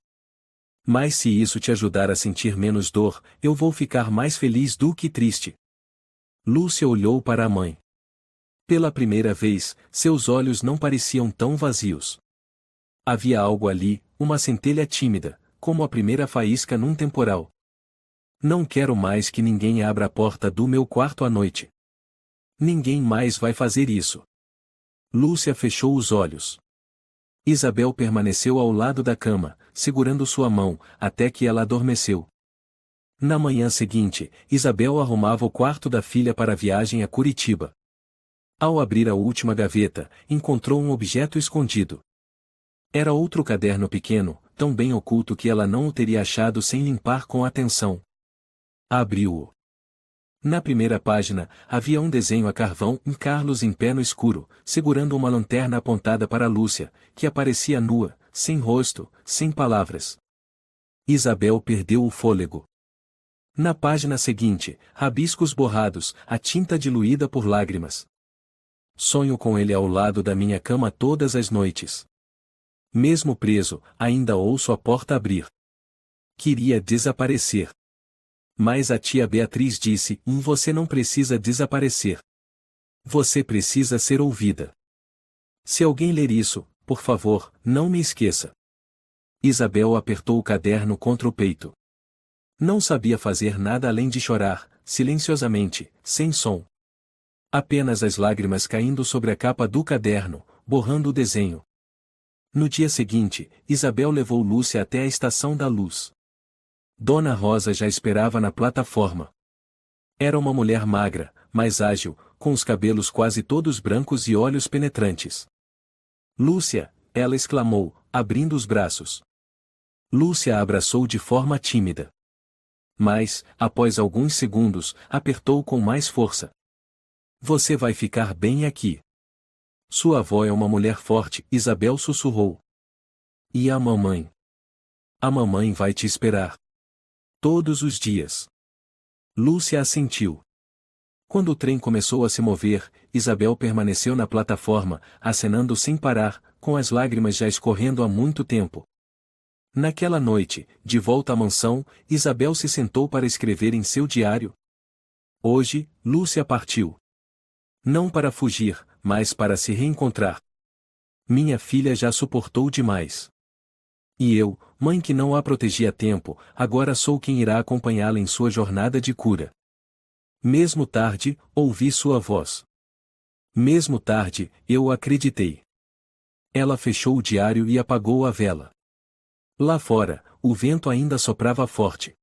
Mas se isso te ajudar a sentir menos dor, eu vou ficar mais feliz do que triste. Lúcia olhou para a mãe. Pela primeira vez, seus olhos não pareciam tão vazios. Havia algo ali, uma centelha tímida, como a primeira faísca num temporal. Não quero mais que ninguém abra a porta do meu quarto à noite. Ninguém mais vai fazer isso. Lúcia fechou os olhos. Isabel permaneceu ao lado da cama, segurando sua mão, até que ela adormeceu. Na manhã seguinte, Isabel arrumava o quarto da filha para a viagem a Curitiba. Ao abrir a última gaveta, encontrou um objeto escondido. Era outro caderno pequeno, tão bem oculto que ela não o teria achado sem limpar com atenção. Abriu-o. Na primeira página, havia um desenho a carvão em Carlos em pé no escuro, segurando uma lanterna apontada para Lúcia, que aparecia nua, sem rosto, sem palavras. Isabel perdeu o fôlego. Na página seguinte, rabiscos borrados, a tinta diluída por lágrimas. Sonho com ele ao lado da minha cama todas as noites. Mesmo preso, ainda ouço a porta abrir. Queria desaparecer. Mas a tia Beatriz disse: Você não precisa desaparecer. Você precisa ser ouvida. Se alguém ler isso, por favor, não me esqueça. Isabel apertou o caderno contra o peito. Não sabia fazer nada além de chorar, silenciosamente, sem som. Apenas as lágrimas caindo sobre a capa do caderno, borrando o desenho. No dia seguinte, Isabel levou Lúcia até a Estação da Luz. Dona Rosa já esperava na plataforma. Era uma mulher magra, mas ágil, com os cabelos quase todos brancos e olhos penetrantes. Lúcia, ela exclamou, abrindo os braços. Lúcia a abraçou de forma tímida. Mas, após alguns segundos, apertou com mais força. Você vai ficar bem aqui. Sua avó é uma mulher forte, Isabel sussurrou. E a mamãe? A mamãe vai te esperar. Todos os dias. Lúcia assentiu. Quando o trem começou a se mover, Isabel permaneceu na plataforma, acenando sem parar, com as lágrimas já escorrendo há muito tempo. Naquela noite, de volta à mansão, Isabel se sentou para escrever em seu diário. Hoje, Lúcia partiu. Não para fugir, mas para se reencontrar. Minha filha já suportou demais. E eu, mãe que não a protegia a tempo, agora sou quem irá acompanhá-la em sua jornada de cura. Mesmo tarde, ouvi sua voz. Mesmo tarde, eu acreditei. Ela fechou o diário e apagou a vela. Lá fora, o vento ainda soprava forte.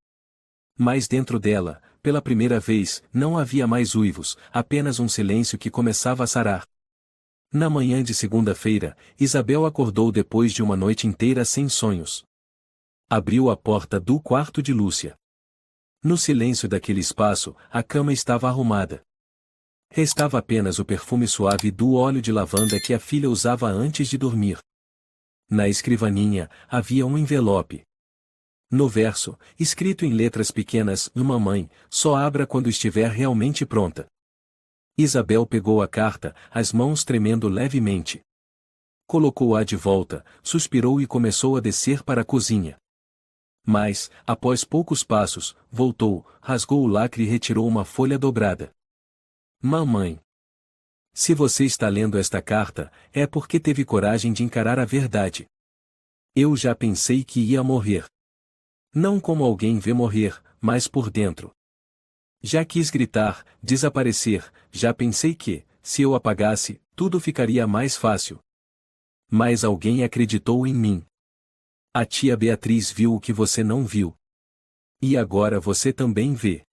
Mas dentro dela, pela primeira vez, não havia mais uivos, apenas um silêncio que começava a sarar. Na manhã de segunda-feira, Isabel acordou depois de uma noite inteira sem sonhos. Abriu a porta do quarto de Lúcia. No silêncio daquele espaço, a cama estava arrumada. Restava apenas o perfume suave do óleo de lavanda que a filha usava antes de dormir. Na escrivaninha, havia um envelope. No verso, escrito em letras pequenas: Mamãe, só abra quando estiver realmente pronta. Isabel pegou a carta, as mãos tremendo levemente. Colocou-a de volta, suspirou e começou a descer para a cozinha. Mas, após poucos passos, voltou, rasgou o lacre e retirou uma folha dobrada. Mamãe. Se você está lendo esta carta, é porque teve coragem de encarar a verdade. Eu já pensei que ia morrer. Não como alguém vê morrer, mas por dentro. Já quis gritar, desaparecer, já pensei que, se eu apagasse, tudo ficaria mais fácil. Mas alguém acreditou em mim. A tia Beatriz viu o que você não viu. E agora você também vê.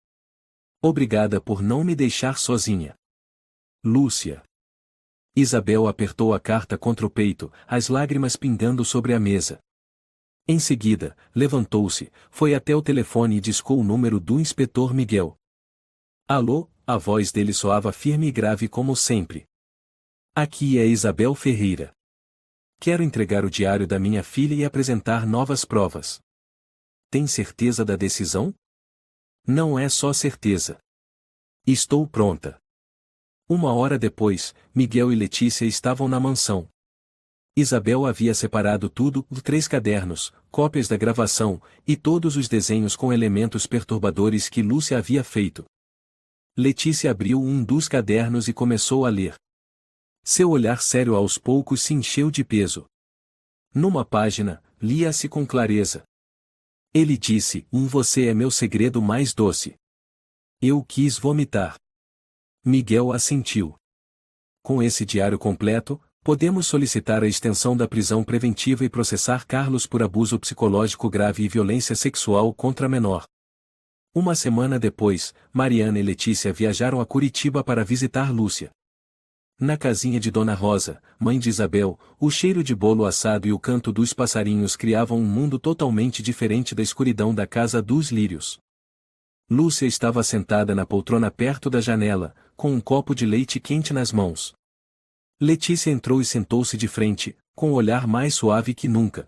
Obrigada por não me deixar sozinha. Lúcia. Isabel apertou a carta contra o peito, as lágrimas pingando sobre a mesa. Em seguida, levantou-se, foi até o telefone e discou o número do inspetor Miguel. Alô, a voz dele soava firme e grave como sempre. Aqui é Isabel Ferreira. Quero entregar o diário da minha filha e apresentar novas provas. Tem certeza da decisão? Não é só certeza. Estou pronta. Uma hora depois, Miguel e Letícia estavam na mansão. Isabel havia separado tudo, 3 cadernos, cópias da gravação, e todos os desenhos com elementos perturbadores que Lúcia havia feito. Letícia abriu um dos cadernos e começou a ler. Seu olhar sério aos poucos se encheu de peso. Numa página, lia-se com clareza. Ele disse: Você é meu segredo mais doce. Eu quis vomitar. Miguel assentiu. Com esse diário completo, podemos solicitar a extensão da prisão preventiva e processar Carlos por abuso psicológico grave e violência sexual contra menor. Uma semana depois, Mariana e Letícia viajaram a Curitiba para visitar Lúcia. Na casinha de Dona Rosa, mãe de Isabel, o cheiro de bolo assado e o canto dos passarinhos criavam um mundo totalmente diferente da escuridão da casa dos lírios. Lúcia estava sentada na poltrona perto da janela, com um copo de leite quente nas mãos. Letícia entrou e sentou-se de frente, com o olhar mais suave que nunca.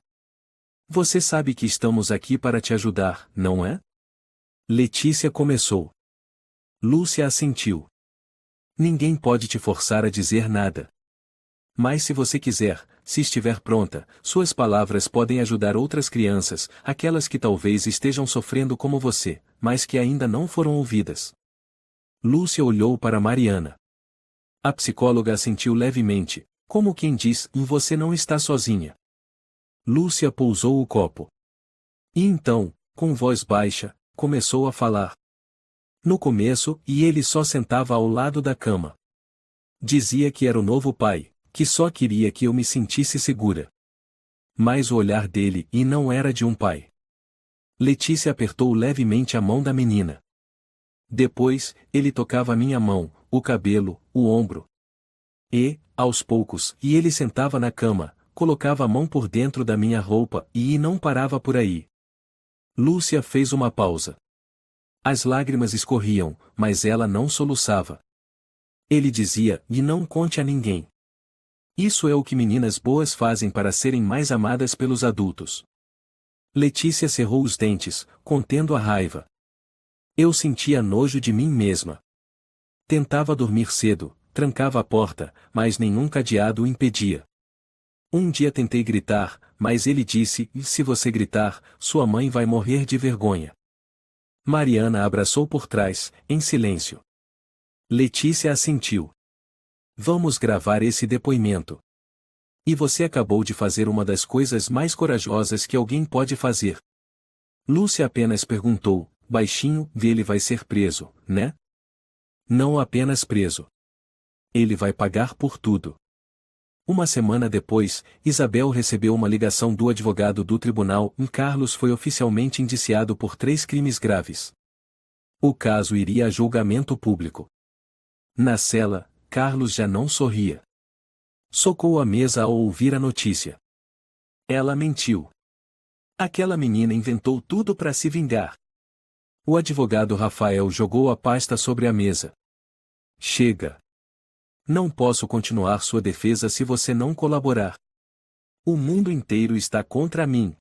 Você sabe que estamos aqui para te ajudar, não é? Letícia começou. Lúcia assentiu. Ninguém pode te forçar a dizer nada. Mas se você quiser, se estiver pronta, suas palavras podem ajudar outras crianças, aquelas que talvez estejam sofrendo como você, mas que ainda não foram ouvidas. Lúcia olhou para Mariana. A psicóloga assentiu levemente, como quem diz: Você não está sozinha. Lúcia pousou o copo. E então, com voz baixa, começou a falar. No começo, ele só sentava ao lado da cama. Dizia que era o novo pai, que só queria que eu me sentisse segura. Mas o olhar dele não era de um pai. Letícia apertou levemente a mão da menina. Depois, ele tocava minha mão, o cabelo, o ombro. E, aos poucos, ele sentava na cama, colocava a mão por dentro da minha roupa e não parava por aí. Lúcia fez uma pausa. As lágrimas escorriam, mas ela não soluçava. Ele dizia: não conte a ninguém. Isso é o que meninas boas fazem para serem mais amadas pelos adultos. Letícia cerrou os dentes, contendo a raiva. Eu sentia nojo de mim mesma. Tentava dormir cedo, trancava a porta, mas nenhum cadeado o impedia. Um dia tentei gritar, mas ele disse: se você gritar, sua mãe vai morrer de vergonha. Mariana a abraçou por trás, em silêncio. Letícia assentiu. Vamos gravar esse depoimento. E você acabou de fazer uma das coisas mais corajosas que alguém pode fazer. Lúcia apenas perguntou, baixinho: ele vai ser preso, né? Não apenas preso. Ele vai pagar por tudo. Uma semana depois, Isabel recebeu uma ligação do advogado do tribunal e Carlos foi oficialmente indiciado por 3 crimes graves. O caso iria a julgamento público. Na cela, Carlos já não sorria. Socou a mesa ao ouvir a notícia. Ela mentiu. Aquela menina inventou tudo para se vingar. O advogado Rafael jogou a pasta sobre a mesa. Chega. Não posso continuar sua defesa se você não colaborar. O mundo inteiro está contra mim.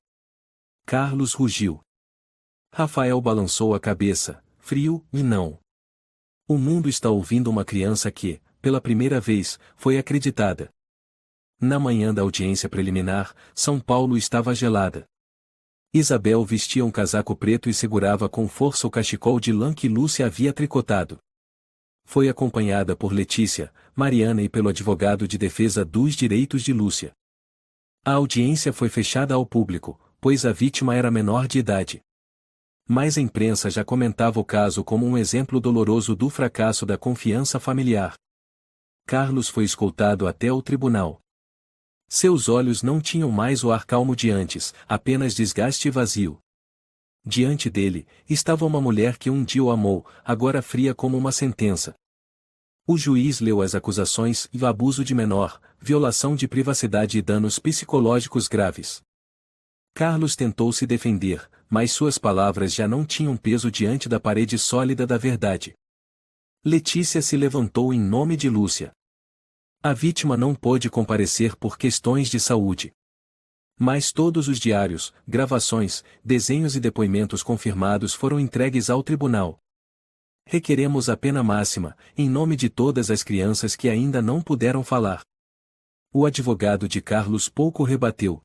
Carlos rugiu. Rafael balançou a cabeça, frio: não. O mundo está ouvindo uma criança que, pela primeira vez, foi acreditada. Na manhã da audiência preliminar, São Paulo estava gelada. Isabel vestia um casaco preto e segurava com força o cachecol de lã que Lúcia havia tricotado. Foi acompanhada por Letícia, Mariana e pelo advogado de defesa dos direitos de Lúcia. A audiência foi fechada ao público, pois a vítima era menor de idade. Mas a imprensa já comentava o caso como um exemplo doloroso do fracasso da confiança familiar. Carlos foi escoltado até o tribunal. Seus olhos não tinham mais o ar calmo de antes, apenas desgaste e vazio. Diante dele, estava uma mulher que um dia o amou, agora fria como uma sentença. O juiz leu as acusações: abuso de menor, violação de privacidade e danos psicológicos graves. Carlos tentou se defender, mas suas palavras já não tinham peso diante da parede sólida da verdade. Letícia se levantou em nome de Lúcia. A vítima não pôde comparecer por questões de saúde. Mas todos os diários, gravações, desenhos e depoimentos confirmados foram entregues ao tribunal. Requeremos a pena máxima, em nome de todas as crianças que ainda não puderam falar. O advogado de Carlos pouco rebateu.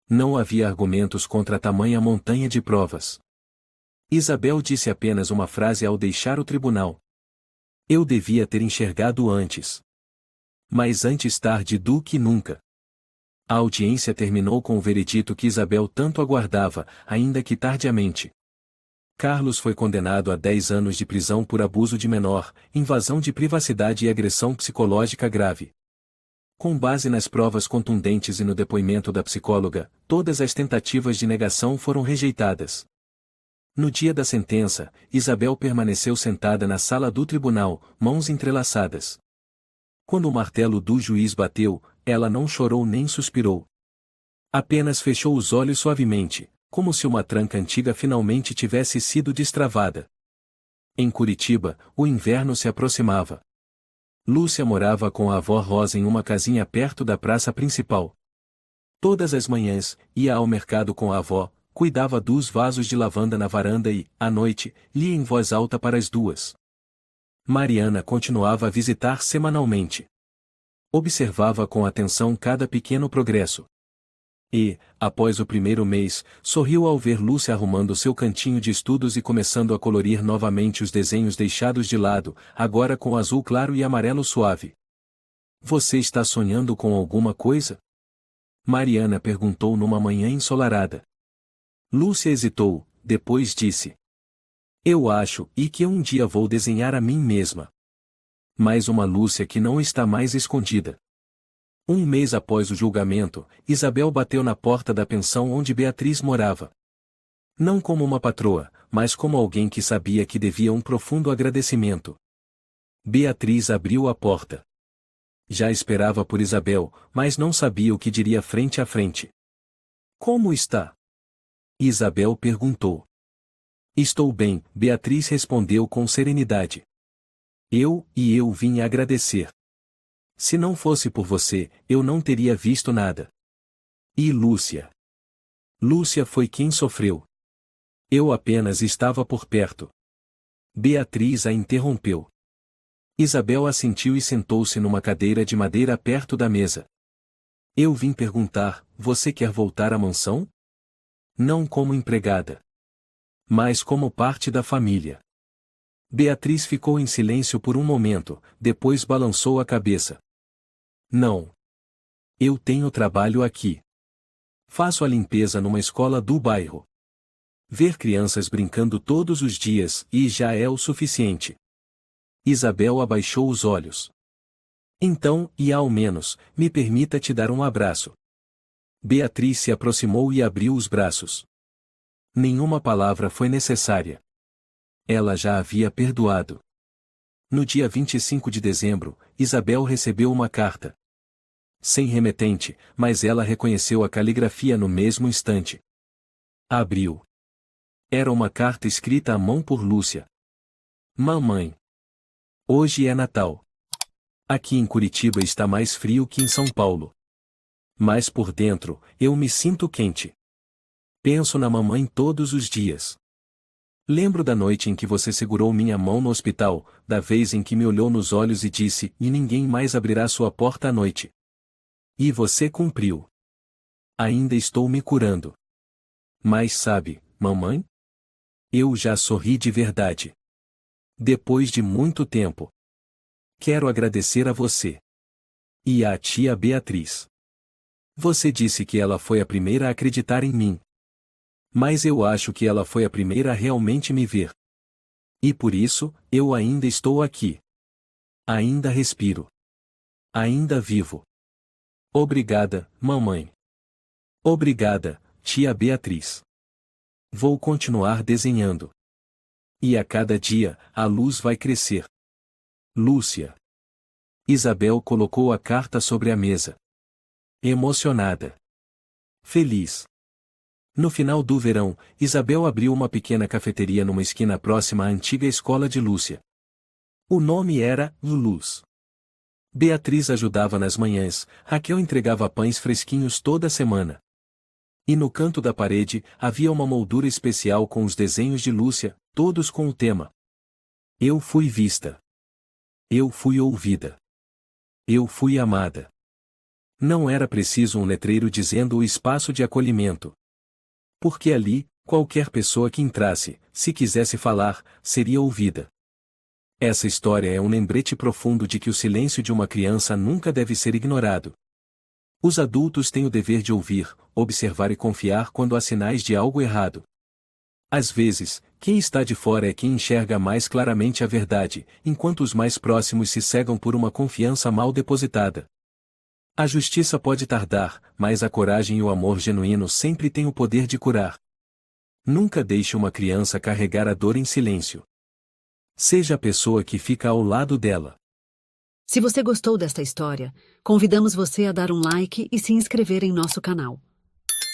Não havia argumentos contra tamanha montanha de provas. Isabel disse apenas uma frase ao deixar o tribunal. Eu devia ter enxergado antes. Mas antes tarde do que nunca. A audiência terminou com o veredito que Isabel tanto aguardava, ainda que tardiamente. Carlos foi condenado a 10 anos de prisão por abuso de menor, invasão de privacidade e agressão psicológica grave. Com base nas provas contundentes e no depoimento da psicóloga, todas as tentativas de negação foram rejeitadas. No dia da sentença, Isabel permaneceu sentada na sala do tribunal, mãos entrelaçadas. Quando o martelo do juiz bateu, ela não chorou nem suspirou. Apenas fechou os olhos suavemente, como se uma tranca antiga finalmente tivesse sido destravada. Em Curitiba, o inverno se aproximava. Lúcia morava com a avó Rosa em uma casinha perto da praça principal. Todas as manhãs, ia ao mercado com a avó, cuidava dos vasos de lavanda na varanda e, à noite, lia em voz alta para as duas. Mariana continuava a visitar semanalmente. Observava com atenção cada pequeno progresso. E, após o primeiro mês, sorriu ao ver Lúcia arrumando seu cantinho de estudos e começando a colorir novamente os desenhos deixados de lado, agora com azul claro e amarelo suave. Você está sonhando com alguma coisa? Mariana perguntou numa manhã ensolarada. Lúcia hesitou, depois disse. Eu acho que um dia vou desenhar a mim mesma. Mais uma Lúcia que não está mais escondida. Um mês após o julgamento, Isabel bateu na porta da pensão onde Beatriz morava. Não como uma patroa, mas como alguém que sabia que devia um profundo agradecimento. Beatriz abriu a porta. Já esperava por Isabel, mas não sabia o que diria frente a frente. Como está? Isabel perguntou. Estou bem, Beatriz respondeu com serenidade. Eu vim agradecer. Se não fosse por você, eu não teria visto nada. E Lúcia? Lúcia foi quem sofreu. Eu apenas estava por perto. Beatriz a interrompeu. Isabel assentiu e sentou-se numa cadeira de madeira perto da mesa. Eu vim perguntar, você quer voltar à mansão? Não como empregada, mas como parte da família. Beatriz ficou em silêncio por um momento, depois balançou a cabeça. Não. Eu tenho trabalho aqui. Faço a limpeza numa escola do bairro. Ver crianças brincando todos os dias e já é o suficiente. Isabel abaixou os olhos. Então, ao menos, me permita te dar um abraço. Beatriz se aproximou e abriu os braços. Nenhuma palavra foi necessária. Ela já havia perdoado. No dia 25 de dezembro, Isabel recebeu uma carta. Sem remetente, mas ela reconheceu a caligrafia no mesmo instante. Abriu. Era uma carta escrita à mão por Lúcia. Mamãe. Hoje é Natal. Aqui em Curitiba está mais frio que em São Paulo. Mas por dentro, eu me sinto quente. Penso na mamãe todos os dias. Lembro da noite em que você segurou minha mão no hospital, da vez em que me olhou nos olhos e disse, e ninguém mais abrirá sua porta à noite. E você cumpriu. Ainda estou me curando. Mas sabe, mamãe? Eu já sorri de verdade. Depois de muito tempo. Quero agradecer a você. E à tia Beatriz. Você disse que ela foi a primeira a acreditar em mim. Mas eu acho que ela foi a primeira a realmente me ver. E por isso, eu ainda estou aqui. Ainda respiro. Ainda vivo. Obrigada, mamãe. Obrigada, tia Beatriz. Vou continuar desenhando. E a cada dia, a luz vai crescer. Lúcia. Isabel colocou a carta sobre a mesa. Emocionada. Feliz. No final do verão, Isabel abriu uma pequena cafeteria numa esquina próxima à antiga escola de Lúcia. O nome era Luz. Beatriz ajudava nas manhãs, Raquel entregava pães fresquinhos toda semana. E no canto da parede, havia uma moldura especial com os desenhos de Lúcia, todos com o tema. Eu fui vista. Eu fui ouvida. Eu fui amada. Não era preciso um letreiro dizendo o espaço de acolhimento. Porque ali, qualquer pessoa que entrasse, se quisesse falar, seria ouvida. Essa história é um lembrete profundo de que o silêncio de uma criança nunca deve ser ignorado. Os adultos têm o dever de ouvir, observar e confiar quando há sinais de algo errado. Às vezes, quem está de fora é quem enxerga mais claramente a verdade, enquanto os mais próximos se cegam por uma confiança mal depositada. A justiça pode tardar, mas a coragem e o amor genuíno sempre têm o poder de curar. Nunca deixe uma criança carregar a dor em silêncio. Seja a pessoa que fica ao lado dela. Se você gostou desta história, convidamos você a dar um like e se inscrever em nosso canal.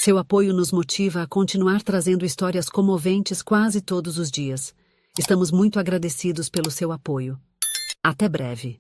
Seu apoio nos motiva a continuar trazendo histórias comoventes quase todos os dias. Estamos muito agradecidos pelo seu apoio. Até breve.